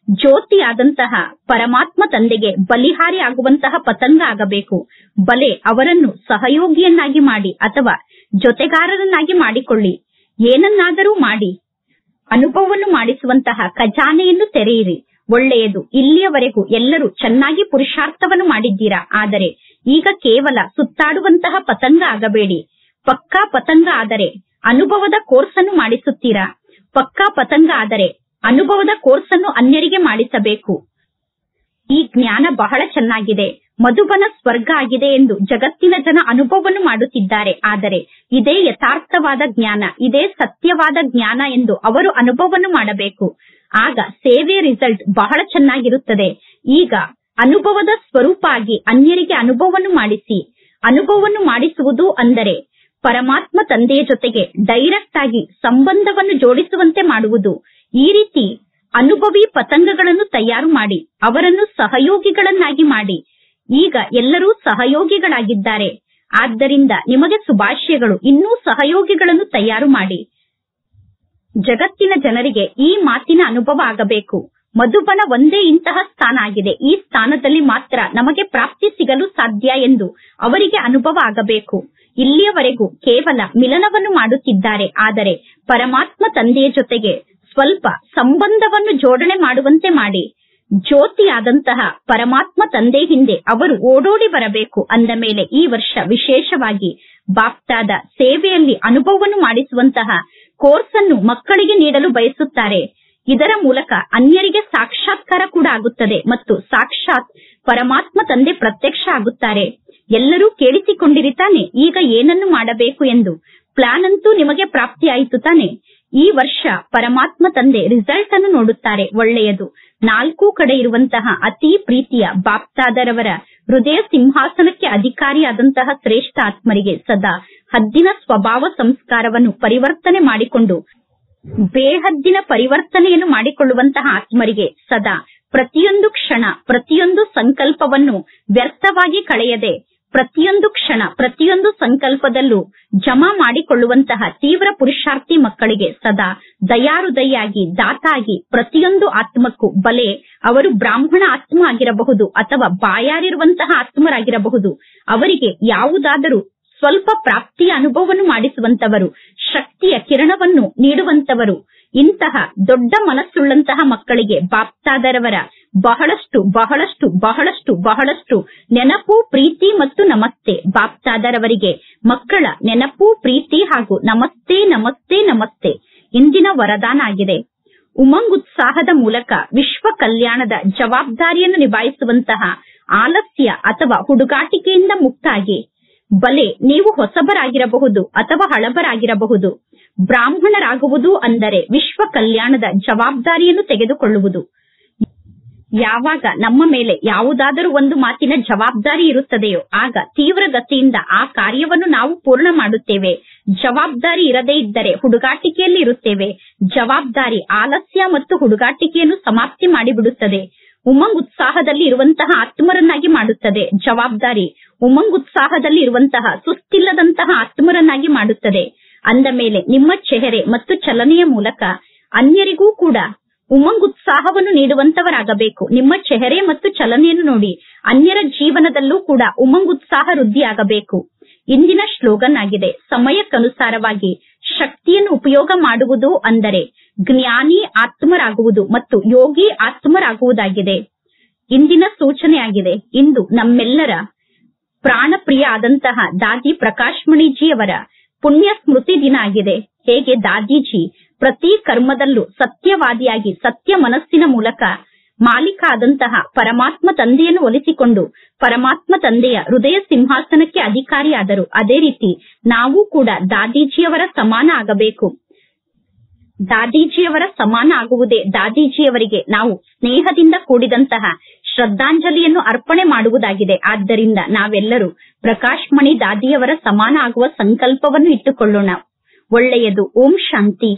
S1: ಜ್ಯೋತಿಯಾದಂತಹ ಪರಮಾತ್ಮ ತಂದೆಗೆ ಬಲಿಹಾರಿ ಆಗುವಂತಹ ಪತಂಗ ಆಗಬೇಕು. ಬಲೆ ಅವರನ್ನು ಸಹಯೋಗಿಯನ್ನಾಗಿ ಮಾಡಿ ಅಥವಾ ಜೊತೆಗಾರರನ್ನಾಗಿ ಮಾಡಿಕೊಳ್ಳಿ. ಏನನ್ನಾದರೂ ಮಾಡಿ ಅನುಭವವನ್ನು ಮಾಡಿಸುವಂತಹ ಖಜಾನೆಯನ್ನು ತೆರೆಯಿರಿ. ಒಳ್ಳೆಯದು. ಇಲ್ಲಿಯವರೆಗೂ ಎಲ್ಲರೂ ಚೆನ್ನಾಗಿ ಪುರುಷಾರ್ಥವನ್ನು ಮಾಡಿದ್ದೀರಾ. ಆದರೆ ಈಗ ಕೇವಲ ಸುತ್ತಾಡುವಂತಹ ಪತಂಗ ಆಗಬೇಡಿ. ಪಕ್ಕಾ ಪತಂಗ ಆದರೆ ಅನುಭವದ ಕೋರ್ಸ್ ಅನ್ನು ಮಾಡಿಸುತ್ತೀರಾ. ಪಕ್ಕಾ ಪತಂಗ ಆದರೆ ಅನುಭವದ ಕೋರ್ಸ್ ಅನ್ನು ಅನ್ಯರಿಗೆ ಮಾಡಿಸಬೇಕು. ಈ ಜ್ಞಾನ ಬಹಳ ಚೆನ್ನಾಗಿದೆ, ಮಧುಬನ ಸ್ವರ್ಗ ಆಗಿದೆ ಎಂದು ಜಗತ್ತಿನ ಜನ ಅನುಭವವನ್ನು ಮಾಡುತ್ತಿದ್ದಾರೆ. ಆದರೆ ಇದೇ ಯಥಾರ್ಥವಾದ ಜ್ಞಾನ, ಇದೇ ಸತ್ಯವಾದ ಜ್ಞಾನ ಎಂದು ಅವರು ಅನುಭವವನ್ನು ಮಾಡಬೇಕು. ಆಗ ಸೇವೆಯ ರಿಸಲ್ಟ್ ಬಹಳ ಚೆನ್ನಾಗಿರುತ್ತದೆ. ಈಗ ಅನುಭವದ ಸ್ವರೂಪ ಆಗಿ ಅನ್ಯರಿಗೆ ಅನುಭವವನ್ನು ಮಾಡಿಸಿ. ಅನುಭವವನ್ನು ಮಾಡಿಸುವುದು ಅಂದರೆ ಪರಮಾತ್ಮ ತಂದೆಯ ಜೊತೆಗೆ ಡೈರೆಕ್ಟ್ ಆಗಿ ಸಂಬಂಧವನ್ನು ಜೋಡಿಸುವಂತೆ ಮಾಡುವುದು. ಈ ರೀತಿ ಅನುಭವಿ ಪತಂಗಗಳನ್ನು ತಯಾರು ಮಾಡಿ ಅವರನ್ನು ಸಹಯೋಗಿಗಳನ್ನಾಗಿ ಮಾಡಿ. ಈಗ ಎಲ್ಲರೂ ಸಹಯೋಗಿಗಳಾಗಿದ್ದಾರೆ. ಆದ್ದರಿಂದ ನಿಮಗೆ ಶುಭಾಶಯಗಳು. ಇನ್ನೂ ಸಹಯೋಗಿಗಳನ್ನು ತಯಾರು ಮಾಡಿ. ಜಗತ್ತಿನ ಜನರಿಗೆ ಈ ಮಾತಿನ ಅನುಭವ ಆಗಬೇಕು. ಮಧುಬನ ಒಂದೇ ಇಂತಹ ಸ್ಥಾನ ಆಗಿದೆ. ಈ ಸ್ಥಾನದಲ್ಲಿ ಮಾತ್ರ ನಮಗೆ ಪ್ರಾಪ್ತಿ ಸಿಗಲು ಸಾಧ್ಯ ಎಂದು ಅವರಿಗೆ ಅನುಭವ ಆಗಬೇಕು. ಇಲ್ಲಿಯವರೆಗೂ ಕೇವಲ ಮಿಲನವನ್ನು ಮಾಡುತ್ತಿದ್ದಾರೆ. ಆದರೆ ಪರಮಾತ್ಮ ತಂದೆಯ ಜೊತೆಗೆ ಸ್ವಲ್ಪ ಸಂಬಂಧವನ್ನು ಜೋಡಣೆ ಮಾಡುವಂತೆ ಮಾಡಿ. ಜ್ಯೋತಿಯಾದಂತಹ ಪರಮಾತ್ಮ ತಂದೆ ಹಿಂದೆ ಅವರು ಓಡೋಡಿ ಬರಬೇಕು. ಅಂದ ಮೇಲೆ ಈ ವರ್ಷ ವಿಶೇಷವಾಗಿ ಬಾಪ್ತಾದ ಸೇವೆಯಲ್ಲಿ ಅನುಭವವನ್ನು ಮಾಡಿಸುವಂತಹ ಕೋರ್ಸ್ ಅನ್ನು ಮಕ್ಕಳಿಗೆ ನೀಡಲು ಬಯಸುತ್ತಾರೆ. ಇದರ ಮೂಲಕ ಅನ್ಯರಿಗೆ ಸಾಕ್ಷಾತ್ಕಾರ ಕೂಡ ಆಗುತ್ತದೆ ಮತ್ತು ಸಾಕ್ಷಾತ್ ಪರಮಾತ್ಮ ತಂದೆ ಪ್ರತ್ಯಕ್ಷ ಆಗುತ್ತಾರೆ. ಎಲ್ಲರೂ ಕೇಳಿಸಿಕೊಂಡಿರಿ ತಾನೆ ಈಗ ಏನನ್ನು ಮಾಡಬೇಕು ಎಂದು. ಪ್ಲಾನ್ ಅಂತೂ ನಿಮಗೆ ಪ್ರಾಪ್ತಿಯಾಯಿತು ತಾನೆ. ಈ ವರ್ಷ ಪರಮಾತ್ಮ ತಂದೆ ರಿಸಲ್ಟ್ ಅನ್ನು ನೋಡುತ್ತಾರೆ. ಒಳ್ಳೆಯದು. 4 ಕಡೆ ಇರುವಂತಹ ಅತಿ ಪ್ರೀತಿಯ ಬಾಪ್ತಾದರವರ ಹೃದಯ ಸಿಂಹಾಸನಕ್ಕೆ ಅಧಿಕಾರಿಯಾದಂತಹ ಶ್ರೇಷ್ಠ ಆತ್ಮರಿಗೆ ಸದಾ ಹದ್ದಿನ ಸ್ವಭಾವ ಸಂಸ್ಕಾರವನ್ನು ಪರಿವರ್ತನೆ ಮಾಡಿಕೊಂಡು ಬೇಹದ್ದಿನ ಪರಿವರ್ತನೆಯನ್ನು ಮಾಡಿಕೊಳ್ಳುವಂತಹ ಆತ್ಮರಿಗೆ ಸದಾ ಪ್ರತಿಯೊಂದು ಕ್ಷಣ ಪ್ರತಿಯೊಂದು ಸಂಕಲ್ಪವನ್ನು ವ್ಯರ್ಥವಾಗಿ ಕಳೆಯದೆ ಪ್ರತಿಯೊಂದು ಕ್ಷಣ ಪ್ರತಿಯೊಂದು ಸಂಕಲ್ಪದಲ್ಲೂ ಜಮಾ ಮಾಡಿಕೊಳ್ಳುವಂತಹ ತೀವ್ರ ಪುರುಷಾರ್ಥಿ ಮಕ್ಕಳಿಗೆ ಸದಾ ದಯಾಹೃದಯಾಗಿ ದಾತಾಗಿ ಪ್ರತಿಯೊಂದು ಆತ್ಮಕ್ಕೂ ಬಲೆ ಅವರು ಬ್ರಾಹ್ಮಣ ಆತ್ಮ ಆಗಿರಬಹುದು ಅಥವಾ ಬಾಯಾರಿರುವಂತಹ ಆತ್ಮರಾಗಿರಬಹುದು, ಅವರಿಗೆ ಯಾವುದಾದರೂ ಸ್ವಲ್ಪ ಪ್ರಾಪ್ತಿಯ ಅನುಭವವನ್ನು ಮಾಡಿಸುವಂತವರು, ಶಕ್ತಿಯ ಕಿರಣವನ್ನು ನೀಡುವಂತವರು, ಇಂತಹ ದೊಡ್ಡ ಮನಸ್ಸುಳ್ಳಂತಹ ಮಕ್ಕಳಿಗೆ ಬಾಪ್ತಾದರವರ ಬಹಳಷ್ಟು ಬಹಳಷ್ಟು ಬಹಳಷ್ಟು ಬಹಳಷ್ಟು ನೆನಪು, ಪ್ರೀತಿ ಮತ್ತು ನಮಸ್ತೆ. ಬಾಪ್ತಾದರವರಿಗೆ ಮಕ್ಕಳ ನೆನಪು, ಪ್ರೀತಿ ಹಾಗೂ ನಮಸ್ತೆ ನಮಸ್ತೆ ನಮಸ್ತೆ ಇಂದಿನ ವರದಾನ ಆಗಿದೆ. ಉಮಂಗ್ ಉತ್ಸಾಹದ ಮೂಲಕ ವಿಶ್ವ ಕಲ್ಯಾಣದ ಜವಾಬ್ದಾರಿಯನ್ನು ನಿಭಾಯಿಸುವಂತಹ ಆಲಸ್ಯ ಅಥವಾ ಹುಡುಗಾಟಿಕೆಯಿಂದ ಮುಕ್ತಾಗಿ, ಬಲೆ ನೀವು ಹೊಸಬರಾಗಿರಬಹುದು ಅಥವಾ ಹಳಬರಾಗಿರಬಹುದು, ಬ್ರಾಹ್ಮಣರಾಗುವುದು ಅಂದರೆ ವಿಶ್ವ ಕಲ್ಯಾಣದ ಜವಾಬ್ದಾರಿಯನ್ನು ತೆಗೆದುಕೊಳ್ಳುವುದು. ಯಾವಾಗ ನಮ್ಮ ಮೇಲೆ ಯಾವುದಾದರೂ ಒಂದು ಮಾತಿನ ಜವಾಬ್ದಾರಿ ಇರುತ್ತದೆಯೋ ಆಗ ತೀವ್ರ ಗತಿಯಿಂದ ಆ ಕಾರ್ಯವನ್ನು ನಾವು ಪೂರ್ಣ ಮಾಡುತ್ತೇವೆ. ಜವಾಬ್ದಾರಿ ಇರದೇ ಇದ್ದರೆ ಹುಡುಗಾಟಿಕೆಯಲ್ಲಿ ಇರುತ್ತೇವೆ. ಜವಾಬ್ದಾರಿ ಆಲಸ್ಯ ಮತ್ತು ಹುಡುಗಾಟಿಕೆಯನ್ನು ಸಮಾಪ್ತಿ ಮಾಡಿಬಿಡುತ್ತದೆ. ಉಮಂಗ್ ಉತ್ಸಾಹದಲ್ಲಿ ಇರುವಂತಹ ಆತ್ಮರನ್ನಾಗಿ ಮಾಡುತ್ತದೆ. ಜವಾಬ್ದಾರಿ ಉಮಂಗ್ ಉತ್ಸಾಹದಲ್ಲಿ ಇರುವಂತಹ ಸುಸ್ತಿಲ್ಲದಂತಹ ಆತ್ಮರನ್ನಾಗಿ ಮಾಡುತ್ತದೆ. ಅಂದ ಮೇಲೆ ನಿಮ್ಮ ಚೆಹರೆ ಮತ್ತು ಚಲನೆಯ ಮೂಲಕ ಅನ್ಯರಿಗೂ ಕೂಡ ಉಮಂಗ್ ಉತ್ಸಾಹವನ್ನು ನೀಡುವಂತವರಾಗಬೇಕು. ನಿಮ್ಮ ಚೆಹರೆ ಮತ್ತು ಚಲನೆಯನ್ನು ನೋಡಿ ಅನ್ಯರ ಜೀವನದಲ್ಲೂ ಕೂಡ ಉಮಂಗ್ ಉತ್ಸಾಹ ವೃದ್ಧಿಯಾಗಬೇಕು. ಇಂದಿನ ಶ್ಲೋಗನ್ ಆಗಿದೆ, ಸಮಯಕ್ಕನುಸಾರವಾಗಿ ಶಕ್ತಿಯನ್ನು ಉಪಯೋಗ ಮಾಡುವುದು ಅಂದರೆ ಜ್ಞಾನಿ ಆತ್ಮರಾಗುವುದು ಮತ್ತು ಯೋಗಿ ಆತ್ಮರಾಗುವುದಾಗಿದೆ. ಇಂದಿನ ಸೂಚನೆ ಆಗಿದೆ. ಇಂದು ನಮ್ಮೆಲ್ಲರ ಪ್ರಾಣಪ್ರಿಯ ಆದಂತಹ ದಾದಿ ಪ್ರಕಾಶ್ ಮಣಿಜಿಯವರ ಪುಣ್ಯ ಸ್ಮೃತಿ ದಿನ ಆಗಿದೆ. ಹೇಗೆ ದಾದೀಜಿ ಪ್ರತಿ ಕರ್ಮದಲ್ಲೂ ಸತ್ಯವಾದಿಯಾಗಿ ಸತ್ಯ ಮನಸ್ಸಿನ ಮೂಲಕ ಮಾಲೀಕ ಆದಂತಹ ಪರಮಾತ್ಮ ತಂದೆಯನ್ನು ಒಲಿಸಿಕೊಂಡು ಪರಮಾತ್ಮ ತಂದೆಯ ಹೃದಯ ಸಿಂಹಾಸನಕ್ಕೆ ಅಧಿಕಾರಿಯಾದರು, ಅದೇ ರೀತಿ ನಾವು ಕೂಡ ದಾದೀಜಿಯವರ ಸಮಾನ ಆಗಬೇಕು. ದಾದೀಜಿಯವರ ಸಮಾನ ಆಗುವುದೇ ದಾದೀಜಿಯವರಿಗೆ ನಾವು ಸ್ನೇಹದಿಂದ ಕೂಡಿದಂತಹ ಶ್ರದ್ಧಾಂಜಲಿಯನ್ನು ಅರ್ಪಣೆ ಮಾಡುವುದಾಗಿದೆ. ಆದ್ದರಿಂದ ನಾವೆಲ್ಲರೂ ಪ್ರಕಾಶ್ ಮಣಿ ದಾದಿಯವರ ಸಮಾನ ಆಗುವ ಸಂಕಲ್ಪವನ್ನು ಇಟ್ಟುಕೊಳ್ಳೋಣ. ಒಳ್ಳೆಯದು. ಓಂ ಶಾಂತಿ.